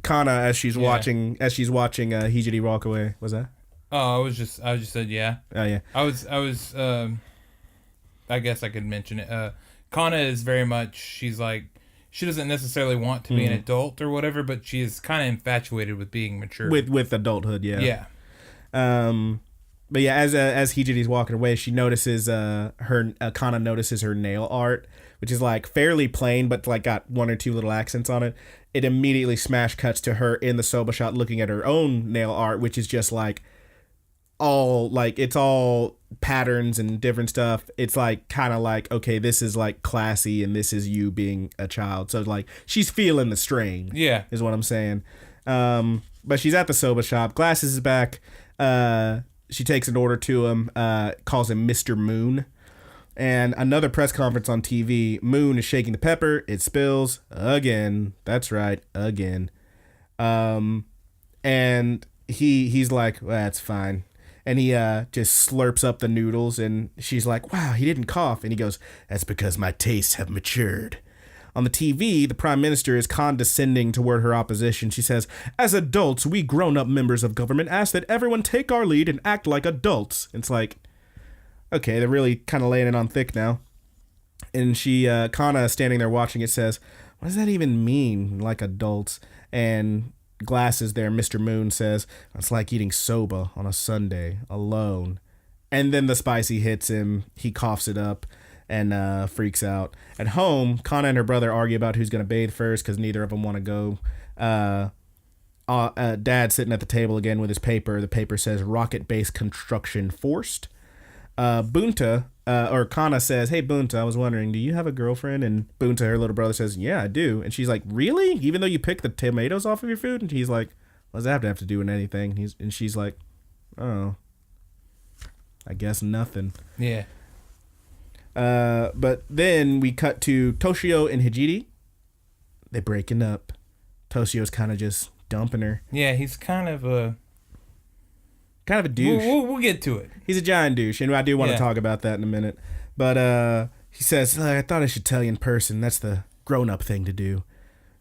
Kana, as she's watching Hijiri walk away. Was that? Oh, I just said yeah. Oh yeah. I was I guess I could mention it. Kana is very much, she's like, she doesn't necessarily want to be an adult or whatever, but she is kind of infatuated with being mature. With adulthood, yeah. Yeah. But yeah, as Hijiri's walking away, she notices Kana notices her nail art, which is like fairly plain, but like got 1 or 2 little accents on it. It immediately smash cuts to her in the soba shop looking at her own nail art, which is just like it's all patterns and different stuff. It's like kind of like, okay, this is like classy and this is you being a child. So like she's feeling the strain. Yeah. Is what I'm saying. But she's at the soba shop. Glasses is back. She takes an order to him, calls him Mr. Moon. And another press conference on TV. Moon is shaking the pepper. It spills again. That's right, again. And he's like, well, that's fine. And he just slurps up the noodles, and she's like, wow, he didn't cough. And he goes, that's because my tastes have matured. On the TV, the Prime Minister is condescending toward her opposition. She says, as adults, we grown-up members of government ask that everyone take our lead and act like adults. It's like, okay, they're really kind of laying it on thick now. And she, Kana, standing there watching it, says, what does that even mean, like adults? And Glasses there, Mr. Moon, says, it's like eating soba on a Sunday, alone. And then the spicy hits him. He coughs it up and freaks out. At home, Kana and her brother argue about who's going to bathe first because neither of them want to go. Dad's sitting at the table again with his paper. The paper says, rocket-based construction forced. Bunta, or Kana says, hey, Bunta, I was wondering, do you have a girlfriend? And Bunta, her little brother, says, yeah, I do. And she's like, really? Even though you picked the tomatoes off of your food? And he's like, what does that have to do with anything? And she's like, oh, I guess nothing. Yeah. But then we cut to Toshio and Hijiri. They're breaking up. Toshio's kind of just dumping her. Yeah, he's kind of a douche. We'll get to it. He's a giant douche, and I do want to talk about that in a minute. But he says, I thought I should tell you in person. That's the grown-up thing to do.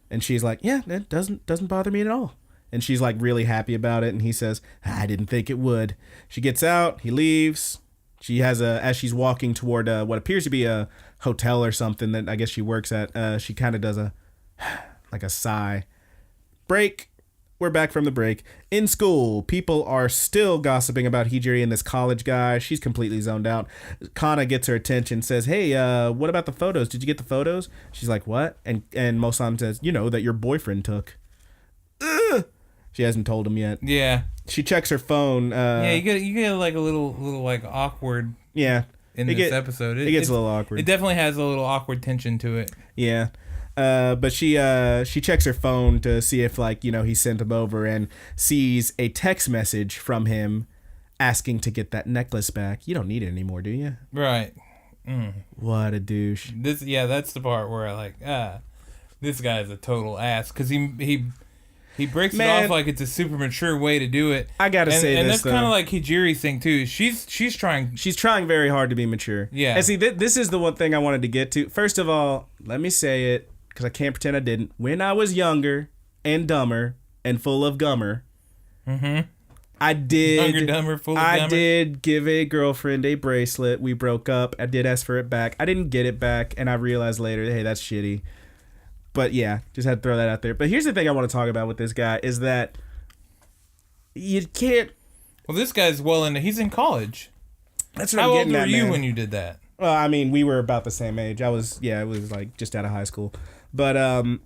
And she's like, yeah, it doesn't bother me at all. And she's like really happy about it. And he says, I didn't think it would. She gets out. He leaves. She has as she's walking toward what appears to be a hotel or something that I guess she works at, she kind of does like a sigh. Break. we're back from the break. In school, people are still gossiping about Hijiri and this college guy. She's completely zoned out. Kana gets her attention, says, hey, what about the photos? Did you get the photos? She's like, what? And Mosan says, that your boyfriend took. Ugh. She hasn't told him yet. Yeah. She checks her phone. You get like a little like awkward. Yeah. In this episode, it gets a little awkward. It definitely has a little awkward tension to it. Yeah. But she checks her phone to see if he sent him over, and sees a text message from him asking to get that necklace back. You don't need it anymore, do you? Right. What a douche. That's the part where I like, this guy is a total ass, because he breaks it off like it's a super mature way to do it. I gotta say this, and that's kind of like Hijiri's thing too. She's trying. She's trying very hard to be mature. Yeah. And see, this is the one thing I wanted to get to. First of all, let me say it, because I can't pretend I didn't. When I was younger and dumber and full of gummer, I did. Younger, dumber, full of I gummer. did give a girlfriend a bracelet. We broke up. I did ask for it back. I didn't get it back, and I realized later, hey, that's shitty. But yeah, just had to throw that out there. But here's the thing I want to talk about with this guy is that you can't. Well, this guy's he's in college. That's what How I'm old getting were at, you man. when you did that? Well, I mean, we were about the same age. It was like just out of high school. But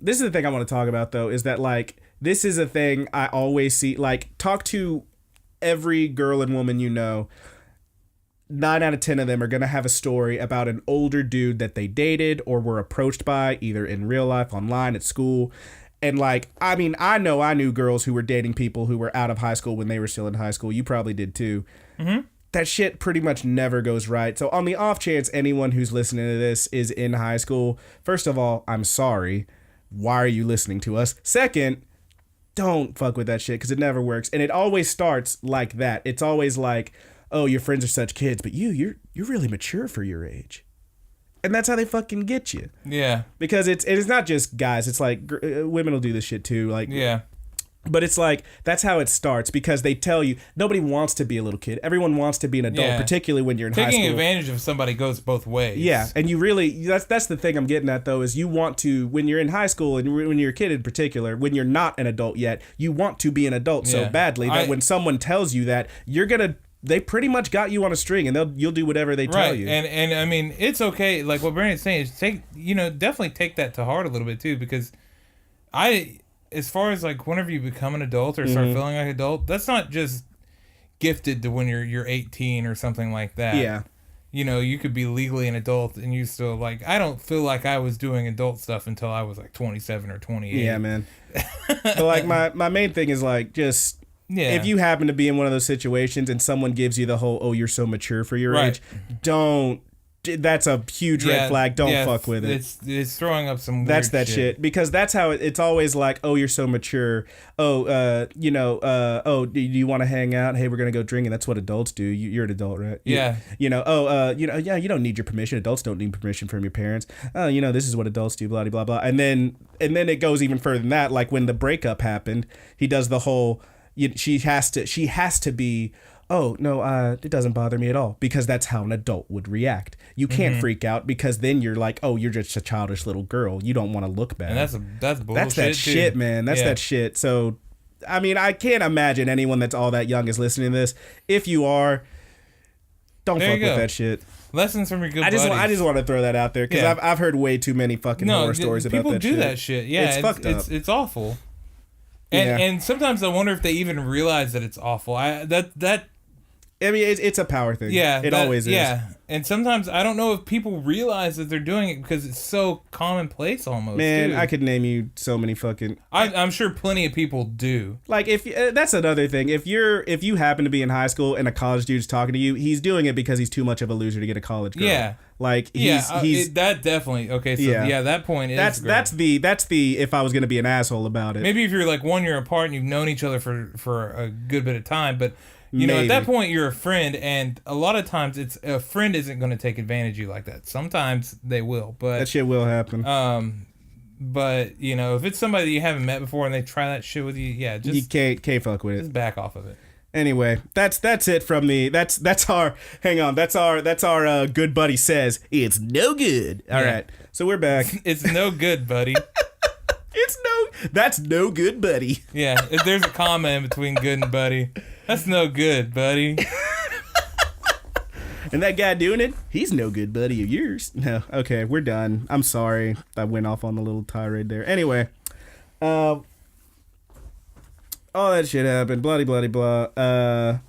this is the thing I want to talk about, though, is that this is a thing I always see. Talk to every girl and woman 9 out of 10 of them are going to have a story about an older dude that they dated or were approached by, either in real life, online, at school. And I know I knew girls who were dating people who were out of high school when they were still in high school. You probably did too. Mm-hmm. That shit pretty much never goes right. So on the off chance anyone who's listening to this is in high school, first of all, I'm sorry. Why are you listening to us? Second, don't fuck with that shit, because it never works. And it always starts like that. It's always like, oh, your friends are such kids, but you're really mature for your age. And that's how they fucking get you. Yeah. Because it's not just guys. It's like women will do this shit too. Yeah. But it's like, that's how it starts, because they tell you nobody wants to be a little kid. Everyone wants to be an adult, particularly when you're in high school. Taking advantage of somebody goes both ways. Yeah. And you really, that's the thing I'm getting at, though, is you want to, when you're in high school and when you're a kid in particular, when you're not an adult yet, you want to be an adult so badly that when someone tells you that, they pretty much got you on a string, and you'll do whatever they tell you. And I mean, it's okay. Like what Brandon's saying is definitely take that to heart a little bit too, because as far as whenever you become an adult or start feeling like an adult, that's not just gifted to when you're 18 or something like that. Yeah. You could be legally an adult and you still I don't feel like I was doing adult stuff until I was 27 or 28. Yeah, man. But my main thing is just, yeah. If you happen to be in one of those situations and someone gives you the whole, oh, you're so mature for your age, that's a huge red flag. Don't fuck with it. It's throwing up some weird That's that shit. Because that's how it's always like, oh, you're so mature. Oh, oh, do you want to hang out? Hey, we're going to go drinking. That's what adults do. You're an adult, right? Yeah. You don't need your permission. Adults don't need permission from your parents. Oh, this is what adults do, blah, blah, blah. And then it goes even further than that. Like when the breakup happened, he does the whole, she has to be, oh, no, it doesn't bother me at all, because that's how an adult would react. You can't freak out, because then you're like, oh, you're just a childish little girl. You don't want to look bad. And that's bullshit. That's that shit, man. That's that shit. So, I mean, I can't imagine anyone that's all that young is listening to this. If you are, don't fuck with that shit. Lessons from your good buddies. I just want to throw that out there, because I've heard way too many fucking horror stories about that shit. People do that shit. Yeah, it's fucked up. It's awful. And sometimes I wonder if they even realize that it's awful. I mean, it's a power thing. Yeah. It always is. Yeah. And sometimes I don't know if people realize that they're doing it because it's so commonplace almost. Man, I could name you so many fucking... I'm sure plenty of people do. If that's another thing. If you happen to be in high school and a college dude's talking to you, he's doing it because he's too much of a loser to get a college girl. Yeah. He's that definitely... Okay, so that point is... That's the if I was going to be an asshole about it. Maybe if you're 1 year apart and you've known each other for a good bit of time, but... at that point, you're a friend, and a lot of times a friend isn't going to take advantage of you like that. Sometimes they will, but... That shit will happen. But, if it's somebody that you haven't met before and they try that shit with you, just... You can't fuck with it. Just back off of it. Anyway, that's it from the... That's our... Hang on. That's our good buddy says, it's no good. All right. So we're back. It's no good, buddy. That's no good, buddy. Yeah, if there's a comma in between good and buddy, that's no good, buddy. And that guy doing it, he's no good buddy of yours. No, okay, we're done. I'm sorry. I went off on a little tirade there. Anyway, all that shit happened. Bloody, bloody, blah.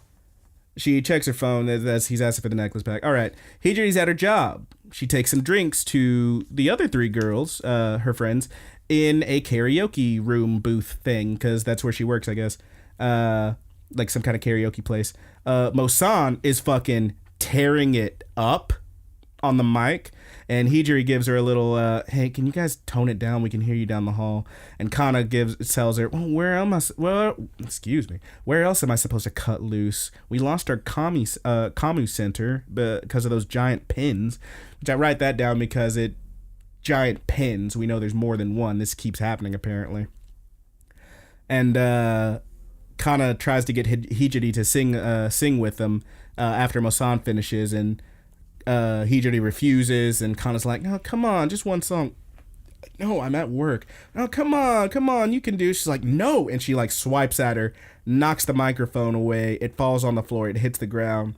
She checks her phone as he's asking for the necklace back. All right, Hijiri's at her job. She takes some drinks to the other three girls, her friends, in a karaoke room booth thing, because that's where she works, I guess. Like some kind of karaoke place. Mosan is fucking tearing it up on the mic, and Hijiri gives her a little hey, can you guys tone it down, we can hear you down the hall. And Kana tells her, well, where else am I supposed to cut loose? We lost our commu center because of those giant pins, which I write that down because giant pins, we know there's more than one. This keeps happening apparently. And Kana tries to get Hijiri to sing with them after Mosan finishes, and Hijiri refuses, and Kana's like, no, come on, just one song. No, I'm at work. Oh, come on, you can do it. She's like, no, and she like swipes at her, knocks the microphone away, it falls on the floor, it hits the ground,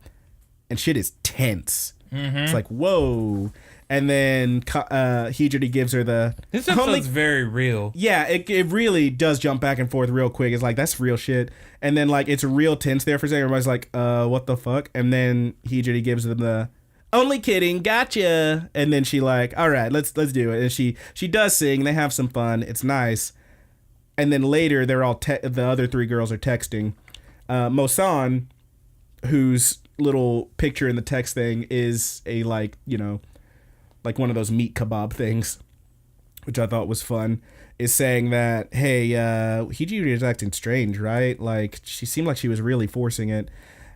and shit is tense. Mm-hmm. It's like, whoa. And then Hijiri gives her This episode's very real. Yeah, it really does jump back and forth real quick. It's like, that's real shit. And then, like, it's real tense there for a second. Everybody's like, what the fuck? And then Hijiri gives them the, only kidding, gotcha. And then she like, all right, let's do it. And she does sing. They have some fun. It's nice. And then later, they're all, the other three girls are texting. Mosan, whose little picture in the text thing is a, like, you know, like one of those meat kebab things, which I thought was fun, is saying that, hey, Hijiri is acting strange, right? Like, she seemed like she was really forcing it.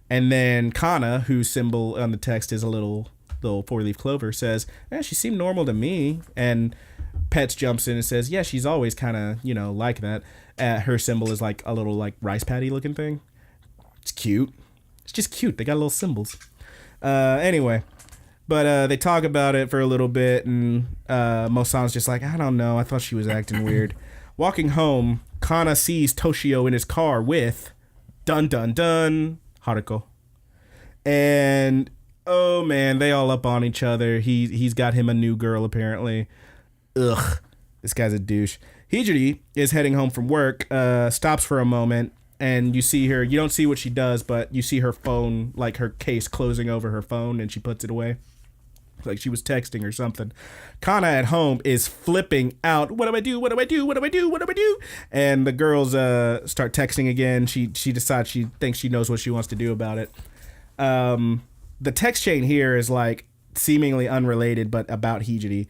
And then Kana, whose symbol on the text is a little four-leaf clover, says, she seemed normal to me. And Pets jumps in and says, yeah, she's always kind of, you know, like that. Her symbol is like a little, like, rice patty looking thing. It's cute. It's just cute. They got little symbols. Anyway. But they talk about it for a little bit, and Mosan's just like, I don't know, I thought she was acting weird. Walking home, Kana sees Toshio in his car with, dun dun dun, Haruko. And, oh man, they all up on each other. He's got him a new girl, apparently. Ugh, this guy's a douche. Hijiri is heading home from work, stops for a moment, and you see her, you don't see what she does, but you see her phone, like her case closing over her phone, and she puts it away. Like she was texting or something. Kana at home is flipping out. What do I do? What do I do? What do I do? What do I do? And the girls start texting again. She decides she thinks she knows what she wants to do about it. The text chain here is like seemingly unrelated, but about Hijiri.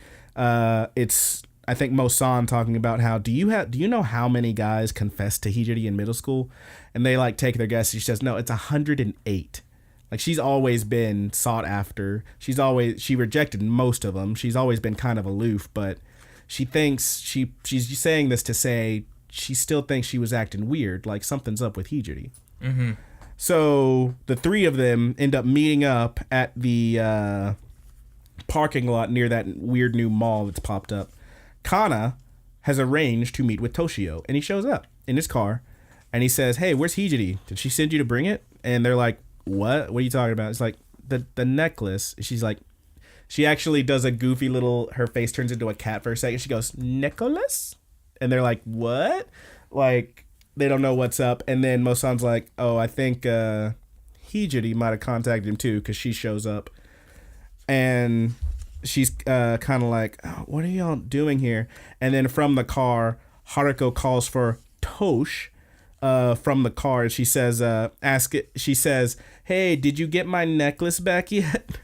It's, I think, Mosan talking about how, do you know how many guys confessed to Hijiri in middle school? And they like take their guess. She says, no, it's 108. Like, she's always been sought after. She rejected most of them. She's always been kind of aloof, but she thinks she's saying this to say she still thinks she was acting weird. Like, something's up with Hijiri. Mm-hmm. So the three of them end up meeting up at the parking lot near that weird new mall that's popped up. Kana has arranged to meet with Toshio, and he shows up in his car, and he says, hey, where's Hijiri? Did she send you to bring it? And they're like, what are you talking about? It's like the necklace. She's like, she actually does a goofy little, her face turns into a cat for a second. She goes, Nicholas? And they're like, what? Like, they don't know what's up. And then Mosan's like, oh, I think Hijiri might have contacted him too, because she shows up. And she's kind of like, oh, what are y'all doing here? And then from the car, Haruko calls for Tosh. From the car, and she says, she says, hey, did you get my necklace back yet?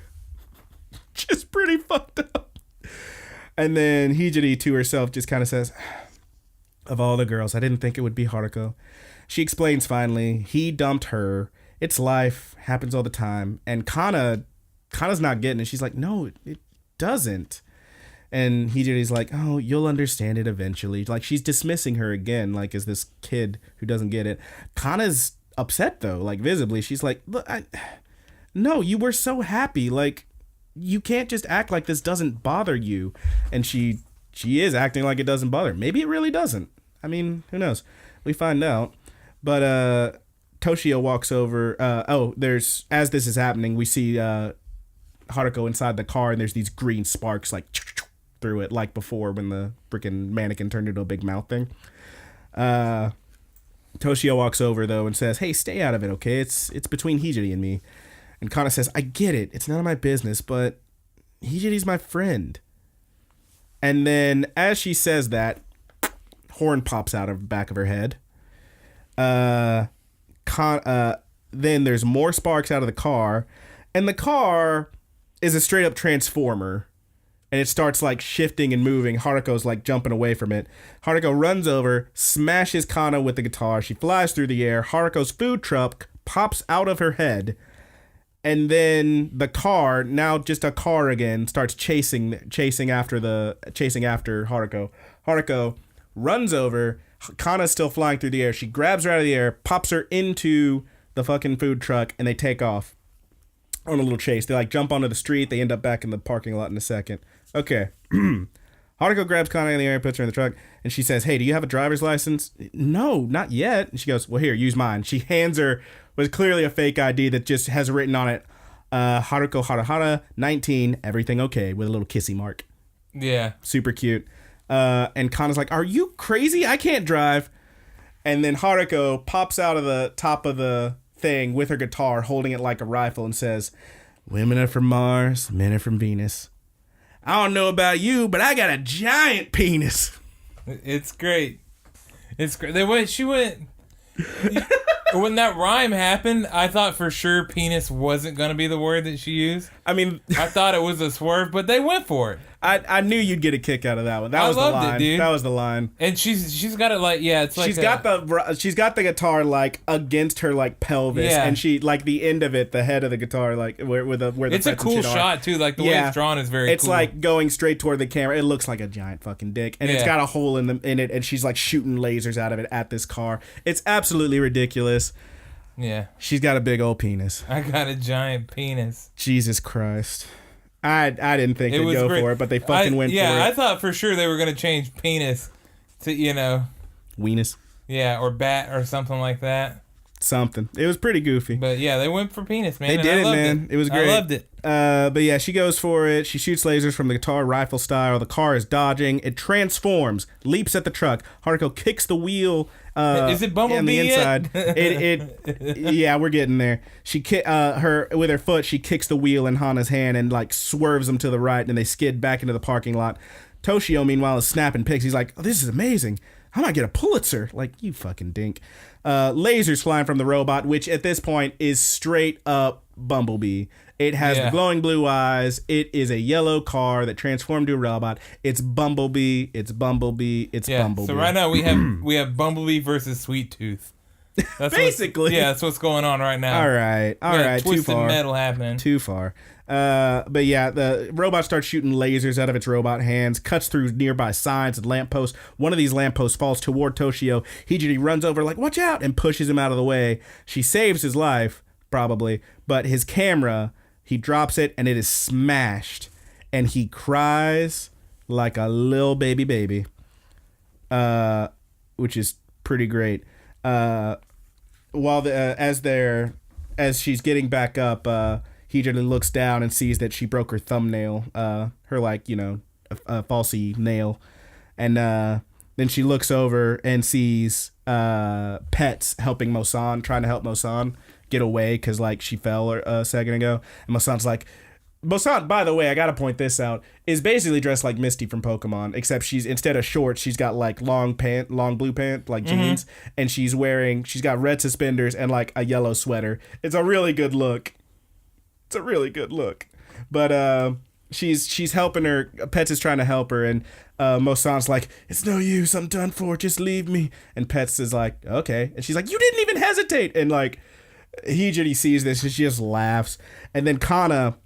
Just pretty fucked up. And then Hijiri to herself just kind of says, of all the girls, I didn't think it would be Haruko. She explains finally, he dumped her. It's life, happens all the time. And Kana's not getting it. She's like, no, it doesn't. And Hijiri's like, oh, you'll understand it eventually. Like, she's dismissing her again, like, as this kid who doesn't get it. Kana's upset, though, like, visibly. She's like, look, no, you were so happy. Like, you can't just act like this doesn't bother you. And she is acting like it doesn't bother her. Maybe it really doesn't. I mean, who knows? We find out. But Toshio walks over. As this is happening, we see Haruko inside the car, and there's these green sparks like through it, like before when the freaking mannequin turned into a big mouth thing. Toshio walks over though and says, "Hey, stay out of it, okay? It's between Hijiri and me." And Kana says, "I get it. It's none of my business, but Hijiri's my friend." And then as she says that, horn pops out of the back of her head. Then there's more sparks out of the car, and the car is a straight up transformer. And it starts like shifting and moving. Haruko's like jumping away from it. Haruko runs over, smashes Kana with the guitar. She flies through the air. Haruko's food truck pops out of her head. And then the car, now just a car again, starts chasing after Haruko. Haruko runs over. Kana's still flying through the air. She grabs her out of the air, pops her into the fucking food truck, and they take off on a little chase. They like jump onto the street. They end up back in the parking lot in a second. Okay. Haruko grabs Kana in the air and puts her in the truck, and she says, "Hey, do you have a driver's license?" "No, not yet." And she goes, "Well, here, use mine." She hands her what is clearly a fake ID that just has written on it, Haruko Harahara, 19, everything okay, with a little kissy mark. Yeah. Super cute. And Kana's like, "Are you crazy? I can't drive." And then Haruko pops out of the top of the thing with her guitar, holding it like a rifle, and says, "Women are from Mars, men are from Venus. I don't know about you, but I got a giant penis." It's great. It's great. When that rhyme happened, I thought for sure penis wasn't going to be the word that she used. I mean, I thought it was a swerve, but they went for it. I knew you'd get a kick out of that one. That was the line. It, dude. That was the line. And she's got it like, yeah, it's like she's got the guitar like against her like pelvis, and she like the end of it, the head of the guitar, like where the it's a cool shot too. Like the way it's drawn is very cool. It's like going straight toward the camera. It looks like a giant fucking dick, and it's got a hole in it, and she's like shooting lasers out of it at this car. It's absolutely ridiculous. Yeah, she's got a big old penis. I got a giant penis. Jesus Christ. I didn't think they'd go for it, but they fucking went for it. Yeah, I thought for sure they were going to change penis to, weenus. Yeah, or bat or something like that. Something. It was pretty goofy. But yeah, they went for penis, man. They did it, man. It was great. I loved it. But yeah, she goes for it. She shoots lasers from the guitar rifle style. The car is dodging. It transforms, leaps at the truck. Haruko kicks the wheel. Is it Bumblebee on the inside? Yeah, we're getting there. She with her foot, she kicks the wheel in Hana's hand and like swerves them to the right, and they skid back into the parking lot. Toshio, meanwhile, is snapping pics. He's like, "Oh, this is amazing. I might get a Pulitzer." Like, you fucking dink. Lasers flying from the robot, which at this point is straight up Bumblebee. It has the glowing blue eyes. It is a yellow car that transformed to a robot. It's Bumblebee. It's Bumblebee. It's Bumblebee. So right now we have Bumblebee versus Sweet Tooth. That's basically. That's what's going on right now. All right. Twisted too far. metal happening. Too far. But yeah, the robot starts shooting lasers out of its robot hands, cuts through nearby signs and lampposts. One of these lampposts falls toward Toshio. Hijiri runs over like, "Watch out," and pushes him out of the way. She saves his life, probably, but his camera, he drops it and it is smashed. And he cries like a little baby, which is pretty great. As she's getting back up, Hijiri looks down and sees that she broke her thumbnail, her falsy nail, and then she looks over and sees Pets helping Mosan, trying to help Mosan get away because like she fell a second ago, and Mosan's like, Mosan, by the way, I gotta point this out, is basically dressed like Misty from Pokemon, except she's, instead of shorts, she's got like long blue pant, like jeans, and she's got red suspenders and like a yellow sweater. It's a really good look. But she's helping her. Pets is trying to help her, and Mosan's like, "It's no use, I'm done for, just leave me." And Pets is like, "Okay." And she's like, "You didn't even hesitate." And like, Hijiri sees this and she just laughs. And then Kana,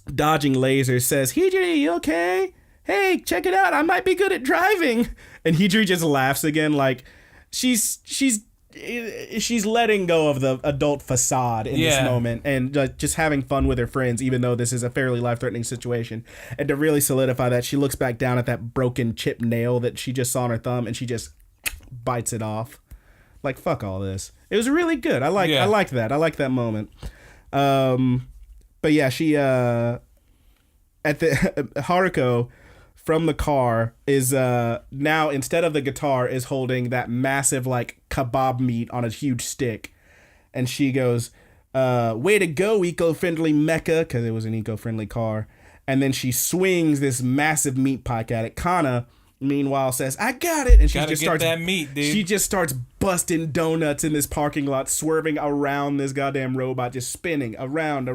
dodging lasers, says, "Hijiri, you okay? Hey, check it out, I might be good at driving." And Hijiri just laughs again, like she's letting go of the adult facade in this moment and just having fun with her friends, even though this is a fairly life-threatening situation. And to really solidify that, she looks back down at that broken chip nail that she just saw on her thumb, and she just bites it off. Like, fuck all this. It was really good. I liked that. I liked that moment. But yeah, she at the Haruko from the car is now, instead of the guitar, is holding that massive like kebab meat on a huge stick, and she goes, way to go, eco-friendly mecha, because it was an eco-friendly car. And then she swings this massive meat pike at it. Kana, meanwhile, says, I got it. And she just starts that meat, dude. She just starts busting donuts in this parking lot, swerving around this goddamn robot, just spinning around.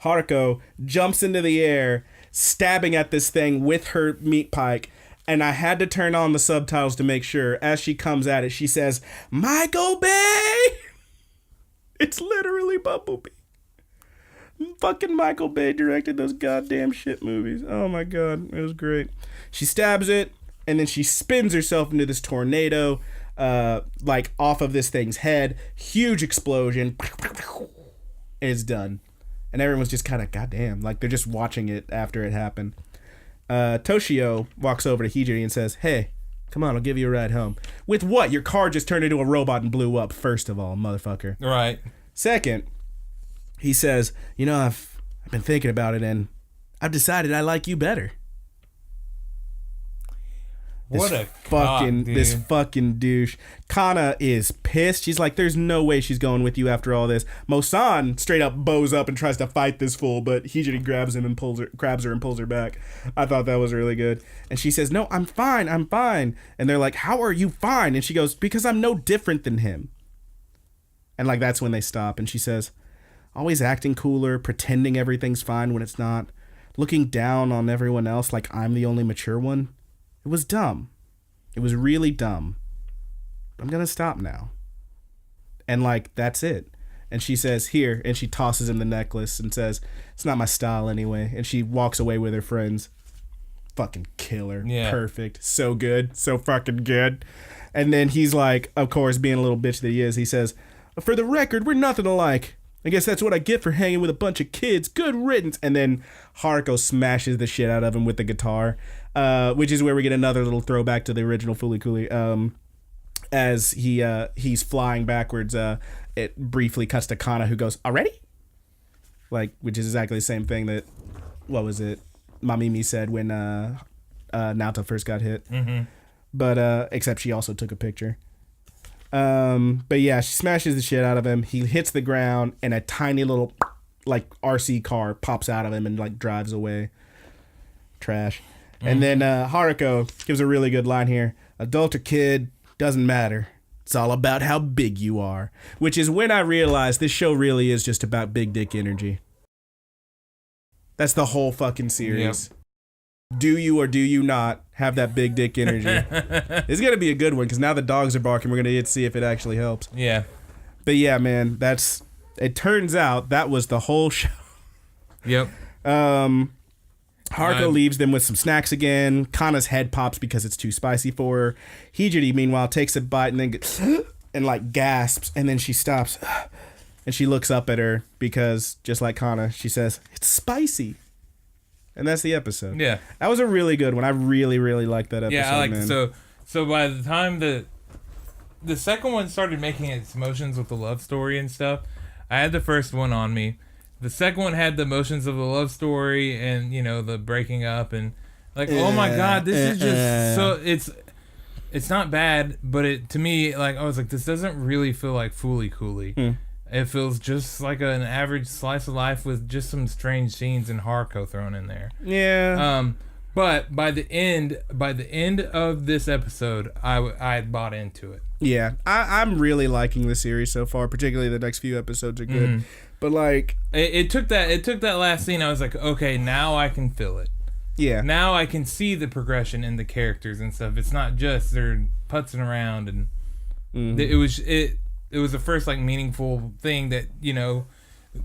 Haruko jumps into the air, stabbing at this thing with her meat pike. And I had to turn on the subtitles to make sure. As she comes at it, she says, Michael Bay! It's literally Bumblebee. Fucking Michael Bay directed those goddamn shit movies. Oh my god, it was great. She stabs it, and then she spins herself into this tornado, like off of this thing's head. Huge explosion. And it's done. And everyone's just kind of, goddamn, like they're just watching it after it happened. Toshio walks over to Hijiri and says, hey, come on, I'll give you a ride home. With what? Your car just turned into a robot and blew up, first of all, motherfucker. Right. Second, he says, you know, I've been thinking about it, and I've decided I like you better. This fucking douche. Kana is pissed. She's like, there's no way she's going with you after all this. Mosan straight up bows up and tries to fight this fool, but Hijiri grabs her and pulls her back. I thought that was really good. And she says, no, I'm fine. And they're like, how are you fine? And she goes, because I'm no different than him. And like, that's when they stop. And she says, always acting cooler, pretending everything's fine when it's not, looking down on everyone else like I'm the only mature one. It was dumb. It was really dumb. I'm gonna stop now. And like, that's it. And she says, here, and she tosses him the necklace and says, it's not my style anyway. And she walks away with her friends. Fucking killer. Yeah. Perfect. So good. So fucking good. And then he's like, of course, being a little bitch that he is, he says, for the record, we're nothing alike. I guess that's what I get for hanging with a bunch of kids. Good riddance. And then Haruko smashes the shit out of him with the guitar, which is where we get another little throwback to the original Fooly Cooly. As he's flying backwards, it briefly cuts to Kana, who goes, already? Like, which is exactly the same thing that, what was it, Mamimi said when Naoto first got hit. Mm-hmm. But except she also took a picture. But yeah, she smashes the shit out of him. He hits the ground, and a tiny little like RC car pops out of him and like drives away. Trash. Mm-hmm. And then Haruko gives a really good line here. Adult or kid, doesn't matter. It's all about how big you are. Which is when I realized this show really is just about big dick energy. That's the whole fucking series. Yep. Do you or do you not have that big dick energy? It's going to be a good one because now the dogs are barking. We're going to get to see if it actually helps. Yeah. But yeah, man, it turns out that was the whole show. Yep. Haruko leaves them with some snacks again. Kana's head pops because it's too spicy for her. Hijiri, meanwhile, takes a bite and then and like gasps, and then she stops. And she looks up at her because, just like Kana, she says, it's spicy. And that's the episode. Yeah. That was a really good one. I really, really liked that episode. Yeah, I like man. So by the time the second one started making its motions with the love story and stuff, I had the first one on me. The second one had the motions of the love story and, you know, the breaking up and like, oh my god, this is just so it's not bad, but it to me, like, I was like, this doesn't really feel like Fooly Cooly. It feels just like an average slice of life with just some strange scenes and Haruko thrown in there. Yeah. But by the end of this episode, I had bought into it. Yeah, I'm really liking the series so far. Particularly the next few episodes are good. But like, it took that last scene. I was like, okay, now I can feel it. Yeah. Now I can see the progression in the characters and stuff. It's not just they're putzing around and it was the first like meaningful thing that, you know,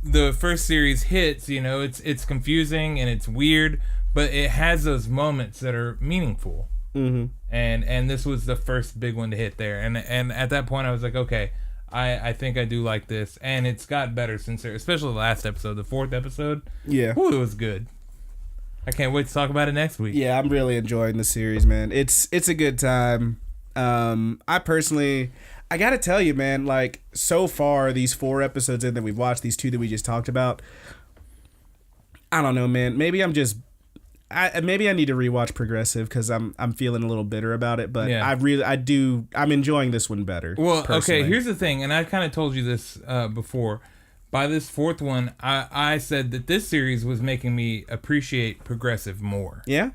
the first series hits, you know, it's confusing and it's weird, but it has those moments that are meaningful. Mm-hmm. And this was the first big one to hit there. And at that point I was like, okay, I think I do like this. And it's got better since there, especially the last episode, the fourth episode. Yeah. Ooh, it was good. I can't wait to talk about it next week. Yeah, I'm really enjoying the series, man. It's a good time. I personally, I gotta tell you, man, like, so far, these 4 episodes in that we've watched, these 2 that we just talked about, I don't know, man. Maybe I'm just... maybe I need to rewatch Progressive because I'm feeling a little bitter about it, but Yeah. I'm enjoying this one better. Well, personally. okay, here's the thing, and I kind of told you this before. By this 4th one, I said that this series was making me appreciate Progressive more. Yeah?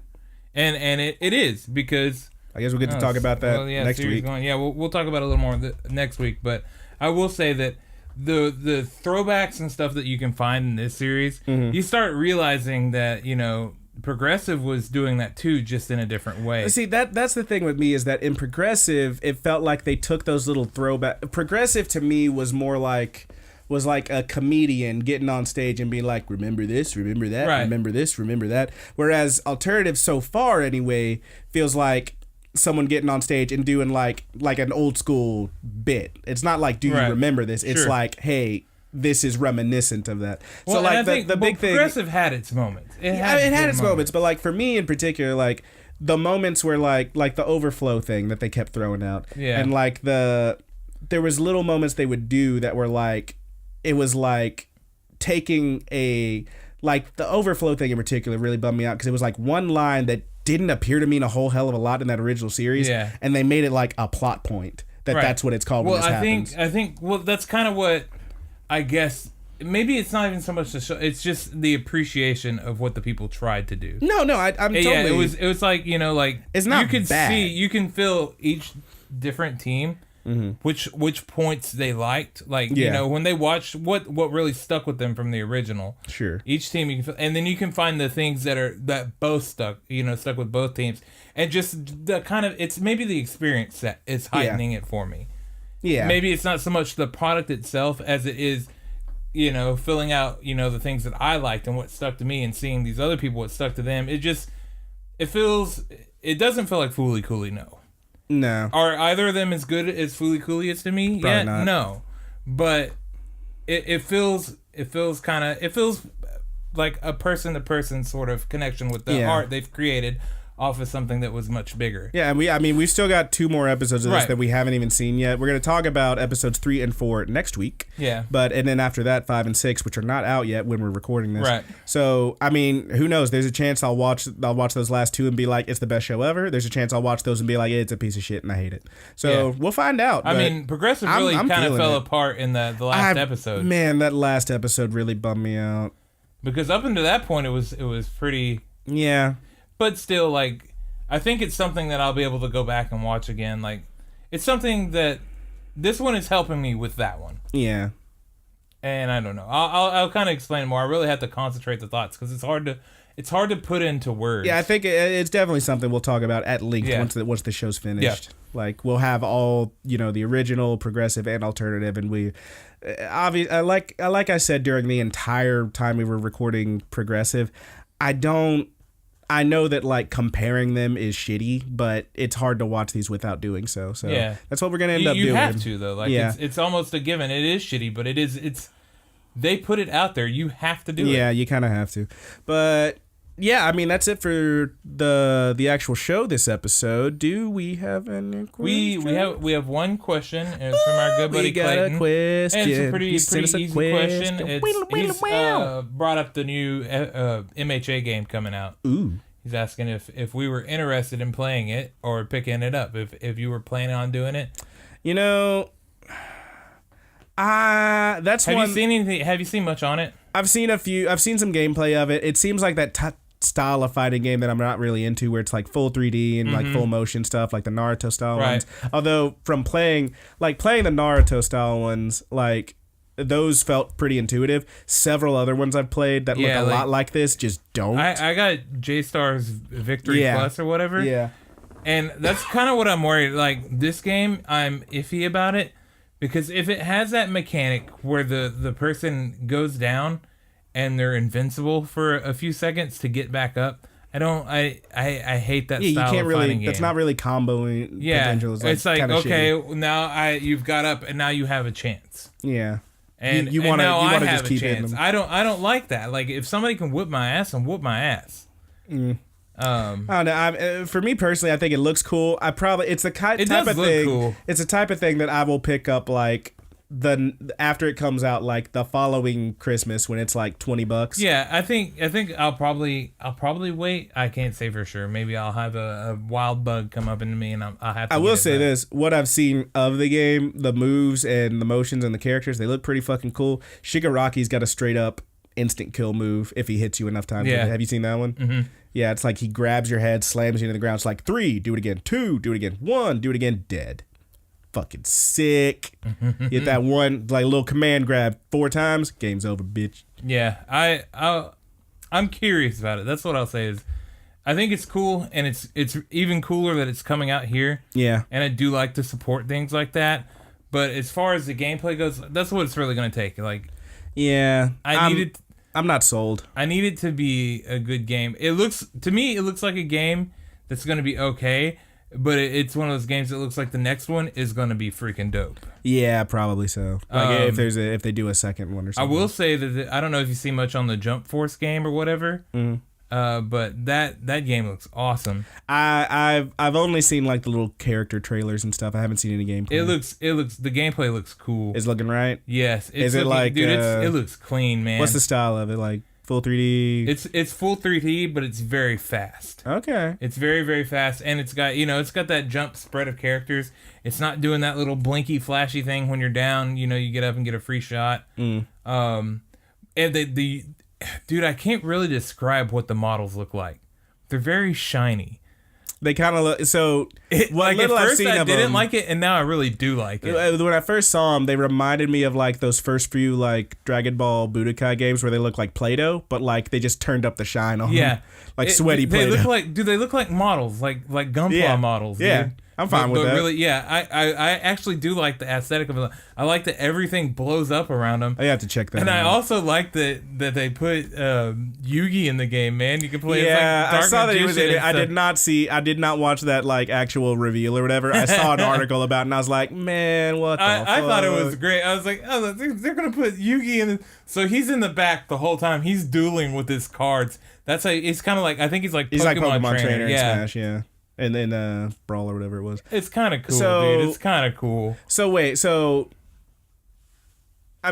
And it is, because... I guess we'll get to talk about that next week. We'll talk about it a little more next week, but I will say that the throwbacks and stuff that you can find in this series, you start realizing that, Progressive was doing that too, just in a different way. See, that's the thing with me, is that in Progressive, it felt like they took those little throwback. Progressive to me was more like a comedian getting on stage and being like, remember this, remember that, right. remember this, remember that. Whereas Alternative, so far anyway, feels like someone getting on stage and doing like an old school bit. It's not like, do you remember this? It's like, hey, this is reminiscent of that. Well, so like the big thing, Progressive had its moments. It had its moments, but like for me in particular, like the moments where like the overflow thing that they kept throwing out, and like there was little moments they would do that were like, it was like taking like the overflow thing in particular really bummed me out, because it was like one line that didn't appear to mean a whole hell of a lot in that original series, and they made it like a plot point that's what it's called when this happens. I think that's kind of what I guess. Maybe it's not even so much the show. It's just the appreciation of what the people tried to do. No, I'm totally. Yeah, it was like, like, it's not bad. You can feel each different team, which points they liked. Like, when they watched what really stuck with them from the original. Sure. Each team you can feel, and then you can find the things that both stuck with both teams, and just the kind of, it's maybe the experience that is heightening it for me. Yeah. Maybe it's not so much the product itself as it is, filling out, the things that I liked and what stuck to me, and seeing these other people, what stuck to them. It doesn't feel like Fooly Cooley, no. No. Are either of them as good as Fooly Cooley is to me? Probably not. No. But it feels like a person-to-person sort of connection with the art they've created off of something that was much bigger. Yeah, and we've still got 2 more episodes of this that we haven't even seen yet. We're going to talk about episodes 3 and 4 next week. Yeah. And then after that, 5 and 6, which are not out yet when we're recording this. Right. So, who knows? There's a chance I'll watch those last 2 and be like, it's the best show ever. There's a chance I'll watch those and be like, it's a piece of shit and I hate it. So we'll find out. Progressive really kind of fell apart in the last episode. Man, that last episode really bummed me out. Because up until that point, it was pretty... Yeah. But still, like, I think it's something that I'll be able to go back and watch again. Like, it's something that this one is helping me with that one. Yeah. And I don't know. I'll kind of explain more. I really have to concentrate the thoughts because it's hard to put into words. Yeah, I think it's definitely something we'll talk about at length once the show's finished. Yeah. Like, we'll have all, the original, progressive, and alternative, and we obviously, like I said during the entire time we were recording progressive, I know that like comparing them is shitty, but it's hard to watch these without doing so. So that's what we're gonna end up doing. You have to though. Like it's almost a given. It is shitty, but it's they put it out there. You have to do it. Yeah, you kind of have to. But yeah, that's it for the actual show this episode. Do we have any questions? We have one question, and it's from our good buddy Clayton. We got a question. And it's a pretty easy question. He's brought up the new MHA game coming out. Ooh. He's asking if we were interested in playing it or picking it up. If you were planning on doing it. That's Have you seen anything? Have you seen much on it? I've seen a few. I've seen some gameplay of it. It seems like that style of fighting game that I'm not really into, where it's like full 3D and like full motion stuff, like the Naruto style ones. Although from playing the Naruto style ones, like those felt pretty intuitive. Several other ones I've played that look a lot like this just don't. I got J-Star's Victory Plus or whatever. Yeah. And that's kind of what I'm worried. Like, this game, I'm iffy about it. Because if it has that mechanic where the person goes down and they're invincible for a few seconds to get back up, I hate that style of fighting game. That's not really comboing potential. It's like okay, shitty. Now you've got up and now you have a chance. Yeah. And you want to just keep hitting them. I don't like that. Like, if somebody can whip my ass, and whip my ass. I don't know. For me personally, I think it looks cool. It's the type of thing. Cool. It's a type of thing that I will pick up like after it comes out, like the following Christmas when it's like $20. Yeah, I think I'll probably wait. I can't say for sure. Maybe I'll have a wild bug come up into me, and I'll have to. I will say this: what I've seen of the game, the moves and the motions and the characters, they look pretty fucking cool. Shigaraki's got a straight up instant kill move if he hits you enough times. Yeah. Have you seen that one? Mm-hmm. Yeah, it's like he grabs your head, slams you into the ground. It's like 3, do it again. 2, do it again. 1, do it again. Dead. Fucking sick. Hit that one like little command grab 4 times, game's over, bitch. Yeah, I'm curious about it. That's what I'll say is I think it's cool, and it's even cooler that it's coming out here. Yeah. And I do like to support things like that. But as far as the gameplay goes, that's what it's really going to take. Like, yeah, I'm not sold. I need it to be a good game. To me, it looks like a game that's going to be okay. But it's one of those games that looks like the next one is going to be freaking dope. Yeah, probably so. Like if they do a second one or something. I will say that I don't know if you see much on the Jump Force game or whatever. But that game looks awesome. I've only seen like the little character trailers and stuff. I haven't seen any gameplay. The gameplay looks cool. It's looking right. Yes. Is it like dude? It looks clean, man. What's the style of it? Like full 3D? It's full 3D, but it's very fast. Okay. It's very, very fast, and it's got that jump spread of characters. It's not doing that little blinky, flashy thing when you're down. You get up and get a free shot. And dude, I can't really describe what the models look like. They're very shiny. They kind of look so. At first I didn't like it, and now I really do like it. When I first saw them, they reminded me of like those first few like Dragon Ball Budokai games where they look like Play-Doh, but like they just turned up the shine on them. Like sweaty Play-Doh. They look like models, like Gunpla models. Yeah. Dude. I'm fine with that. Really, yeah, I actually do like the aesthetic of it. I like that everything blows up around them. I have to check that and out. And I also like that they put Yugi in the game, man. You can play as like I saw that he was in it. I did not watch that like actual reveal or whatever. I saw an article about it and I was like, man, what the fuck? I thought it was great. I was like, oh, they're going to put Yugi in. So he's in the back the whole time. He's dueling with his cards. That's how it's kind of like, I think he's like Pokemon trainer. Yeah. Smash, yeah. And then Brawl or whatever it was. It's kind of cool, dude. It's kind of cool. So wait, I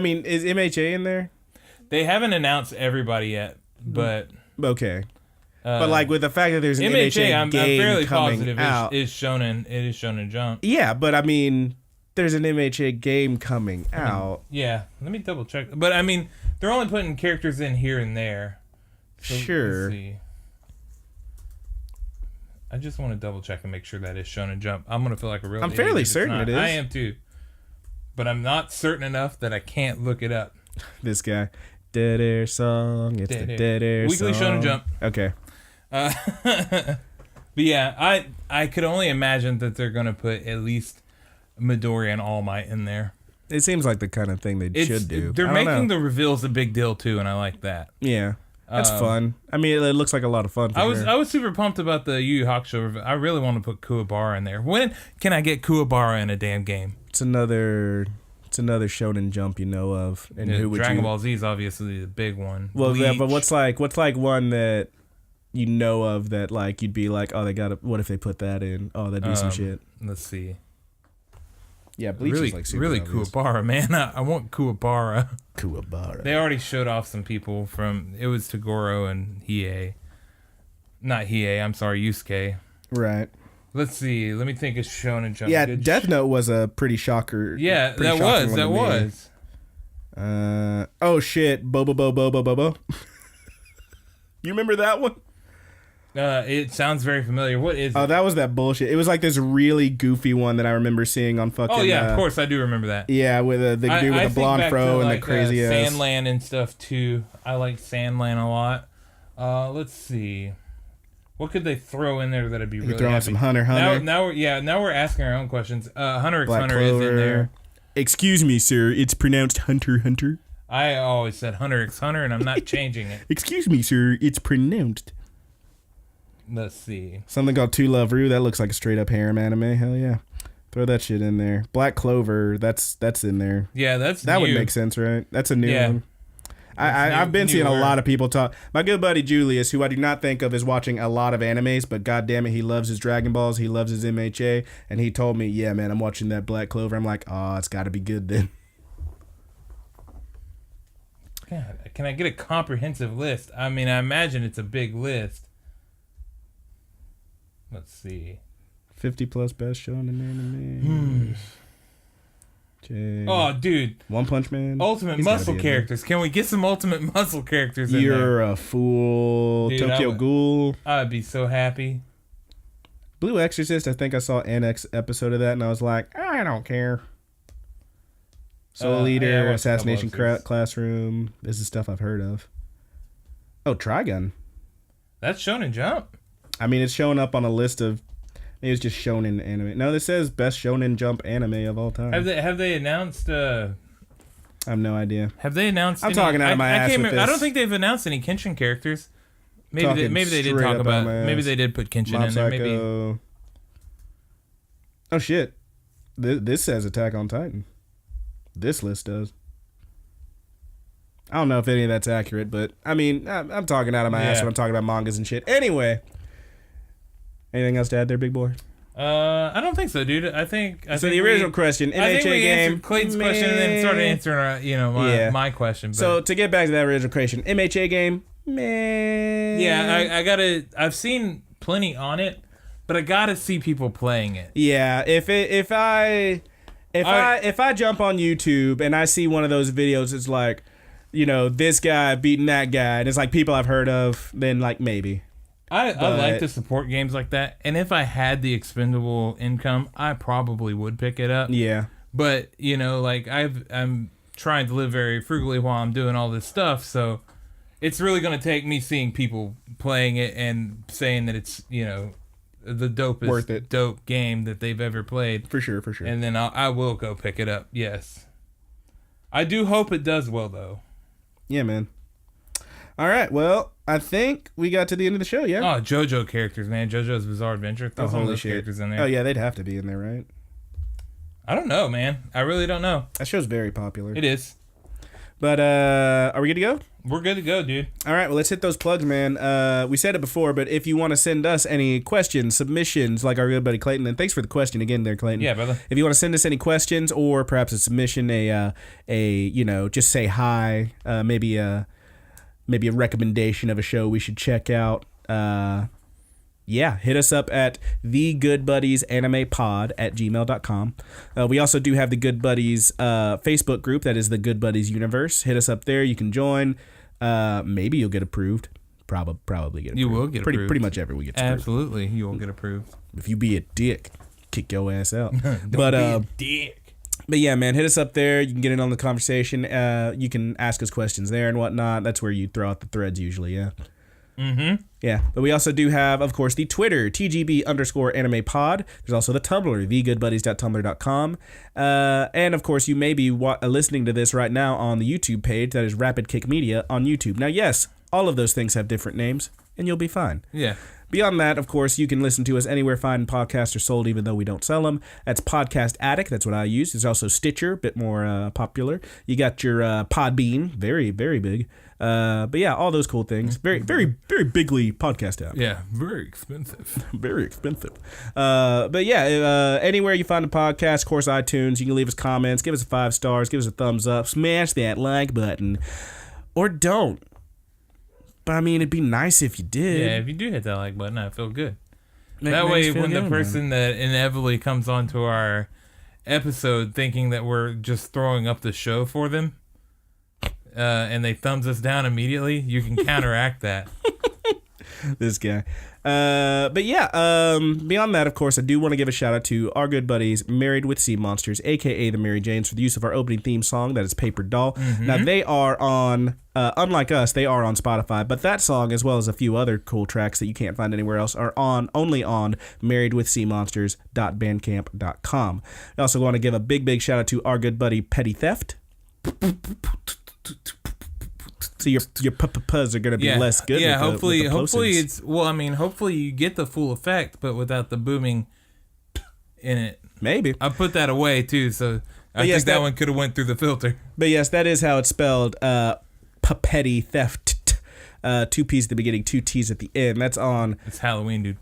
mean, is MHA in there? They haven't announced everybody yet, but okay. But like with the fact that there's an MHA I'm game fairly coming positive out, it is Shonen Jump. Yeah, but I mean, there's an MHA game coming out. Yeah, let me double check. But I mean, they're only putting characters in here and there. So sure. Let's see. I just want to double check and make sure that is Shonen Jump. I'm gonna feel like a real. I'm fairly certain it is. I am too, but I'm not certain enough that I can't look it up. This guy, Dead Air song. It's the Dead Air Weekly song. Shonen Jump. Okay. But yeah, I could only imagine that they're gonna put at least Midoriya and All Might in there. It seems like the kind of thing they should do. They're making the reveals a big deal too, and I like that. Yeah. That's fun. I mean, it looks like a lot of fun. I was super pumped about the Yu Yu Hakusho review. I really want to put Kuwabara in there. When can I get Kuwabara in a damn game? It's another Shonen Jump you know of. And yeah, who would Dragon Ball Z is obviously the big one. Well, yeah, but what's like one that you know of that like you'd be like, oh, what if they put that in? Oh, that'd be some shit. Let's see. Yeah, Bleach is like super really obvious. Kuwabara, man. I want Kuwabara. Kuwabara. They already showed off some people from. It was Toguro and Hiei. Not Hiei. I'm sorry, Yusuke. Right. Let's see. Let me think of Shonen Jump. Yeah, Death Note was a pretty shocker. Yeah, that was. Oh shit, Bobo. You remember that one? It sounds very familiar. What is it? Oh, that was that bullshit. It was like this really goofy one that I remember seeing on fucking... Oh, yeah, of course. I do remember that. Yeah, with the dude with the blonde fro and the crazy ass... Sandland and stuff, too. I like Sandland a lot. Let's see. What could they throw in there that'd be really throw in some Hunter. Now we're asking our own questions. Hunter x Hunter is in there. Excuse me, sir. It's pronounced Hunter. I always said Hunter x Hunter, and I'm not changing it. Excuse me, sir. It's pronounced... Let's see. Something called To Love Ru. That looks like a straight up harem anime. Hell yeah. Throw that shit in there. Black Clover. That's in there. Yeah, that would make sense, right? That's a new one. I've been seeing a lot of people talk. My good buddy Julius, who I do not think of as watching a lot of animes, but god damn it, he loves his Dragon Balls, he loves his MHA, and he told me, yeah, man, I'm watching that Black Clover. I'm like, oh, it's got to be good then. God, can I get a comprehensive list? I mean, I imagine it's a big list. Let's see. 50 plus best shown in anime. Oh, dude. One Punch Man. Ultimate muscle characters. Can we get some ultimate muscle characters in there? You're a fool. Dude, Tokyo Ghoul. I'd be so happy. Blue Exorcist, I think I saw an episode of that, and I was like, I don't care. Soul Eater, Assassination Classroom. This is stuff I've heard of. Oh, Trigun. That's Shonen Jump. I mean, it's showing up on a list of... Maybe it's just Shonen anime. No, this says best Shonen Jump anime of all time. Have they announced... I have no idea. Have they announced... I'm talking out of my ass with this. I don't think they've announced any Kenshin characters. Maybe they did talk about... Maybe they did put Kenshin in there. Maybe. Oh, shit. This says Attack on Titan. This list does. I don't know if any of that's accurate, but I mean, I'm talking out of my ass when I'm talking about mangas and shit. Anyway, anything else to add there, big boy? I don't think so, dude. I think the original question, MHA I think we game, answered Clayton's question and then started answering, my question. But. So to get back to that original question, MHA game, man. Yeah, I've seen plenty on it, but I gotta see people playing it. Yeah, if I jump on YouTube and I see one of those videos, it's like, this guy beating that guy, and it's like people I've heard of, then like maybe. I like to support games like that, and if I had the expendable income, I probably would pick it up. Yeah. But, I'm trying to live very frugally while I'm doing all this stuff, so it's really going to take me seeing people playing it and saying that it's, the dopest dope game that they've ever played. For sure. And then I will go pick it up, yes. I do hope it does well, though. Yeah, man. All right, well, I think we got to the end of the show, yeah? Oh, JoJo characters, man. JoJo's Bizarre Adventure. Throw some of those characters in there. Oh, yeah, they'd have to be in there, right? I don't know, man. I really don't know. That show's very popular. It is. But, are we good to go? We're good to go, dude. All right, well, let's hit those plugs, man. We said it before, but if you want to send us any questions, submissions, like our good buddy Clayton, and thanks for the question again there, Clayton. Yeah, brother. If you want to send us any questions or perhaps a submission, just say hi, maybe a recommendation of a show we should check out, hit us up at thegoodbuddiesanimepod@gmail.com. We also do have the Good Buddies Facebook group, that is the Good Buddies Universe. Hit us up there, you can join. Maybe you'll get approved. Probably get approved. You will get approved. Pretty much everyone gets approved. Absolutely, you will get approved. If you be a dick, kick your ass out. Don't be a dick. But yeah, man, hit us up there. You can get in on the conversation. You can ask us questions there and whatnot. That's where you throw out the threads usually, yeah. Mm-hmm. Yeah, but we also do have, of course, the Twitter, TGB_animepod. There's also the Tumblr, thegoodbuddies.tumblr.com. And, of course, you may be listening to this right now on the YouTube page. That is Rapid Kick Media on YouTube. Now, yes, all of those things have different names, and you'll be fine. Yeah. Beyond that, of course, you can listen to us anywhere fine podcasts are sold, even though we don't sell them. That's Podcast Addict. That's what I use. There's also Stitcher, a bit more popular. You got your Podbean, very, very big. But yeah, all those cool things. Very, very, very bigly podcast app. Yeah, very expensive. Very expensive. But yeah, anywhere you find a podcast, of course, iTunes, you can leave us comments, give us 5 stars, give us a thumbs up, smash that like button, or don't. But I mean, it'd be nice if you did. Yeah, if you do hit that like button, I feel good. That way, when the person that inevitably comes onto our episode thinking that we're just throwing up the show for them, and they thumbs us down immediately, you can counteract that. This guy. But yeah, beyond that, of course, I do want to give a shout out to our good buddies, Married with Seamonsters, aka the Mary Janes, for the use of our opening theme song, that is Paperdoll. Mm-hmm. Now, they are on, unlike us, they are on Spotify, but that song, as well as a few other cool tracks that you can't find anywhere else, are only on marriedwithseamonsters.bandcamp.com. I also want to give a big shout out to our good buddy Petty Theft. So your puzz are gonna be less good. Yeah, hopefully it's hopefully you get the full effect, but without the booming in it. Maybe I put that away too, so I think that one could have went through the filter. But yes, that is how it's spelled. Petty Theft. 2 P's at the beginning, 2 T's at the end. That's on. It's Halloween, dude.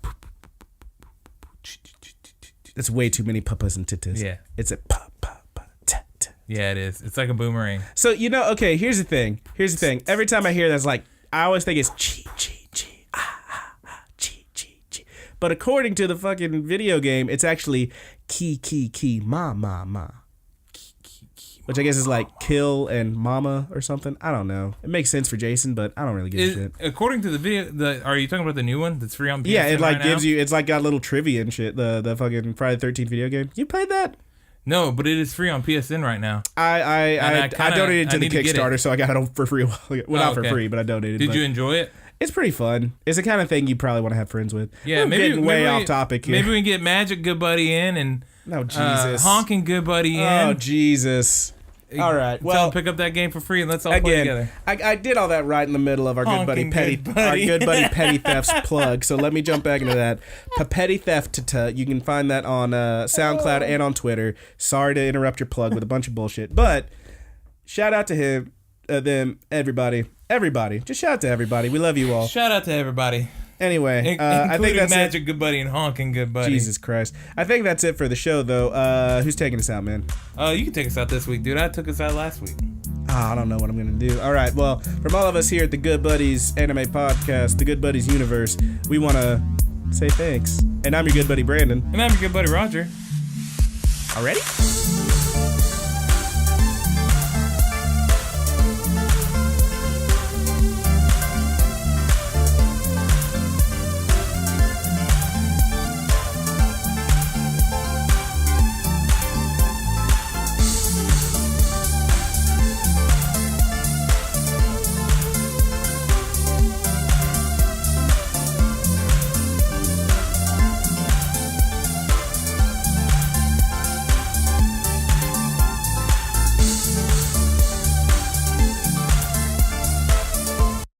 That's way too many papas and titas. Yeah. It's a pa-pa-pa-tat. Yeah, it is. It's like a boomerang. So, okay, here's the thing. Every time I hear that's like, I always think it's chi, chi, chi, chi, chi, chi. But according to the fucking video game, it's actually ki, ma, ma, ma. Which I guess is like kill and mama or something. I don't know. It makes sense for Jason, but I don't really give a shit. According to the video, are you talking about the new one that's free on PS? Yeah, it like gives you. It's like got little trivia and shit. The fucking Friday the 13th video game. You played that? No, but it is free on PSN right now. I donated to the Kickstarter, so I got it for free. Well, not for free, but I donated. Did you enjoy it? It's pretty fun. It's the kind of thing you probably want to have friends with. Yeah, maybe way off topic here. Maybe we can get Magic Good Buddy in and Jesus, Honking Good Buddy in. Oh Jesus. All right. Well, tell him pick up that game for free and let's all play together. I did all that right in the middle of our good buddy Petty Theft's plug. So let me jump back into that. Petty Theft. You can find that on SoundCloud and on Twitter. Sorry to interrupt your plug with a bunch of bullshit, but shout out to him, them, everybody. Just shout out to everybody. We love you all. Shout out to everybody. Anyway, I think that's Magic Good Buddy and Honking Good Buddy. Jesus Christ. I think that's it for the show, though. Who's taking us out, man? You can take us out this week, dude. I took us out last week. I don't know what I'm going to do. All right, well, from all of us here at the Good Buddies Anime Podcast, the Good Buddies Universe, we want to say thanks. And I'm your good buddy, Brandon. And I'm your good buddy, Roger. Already?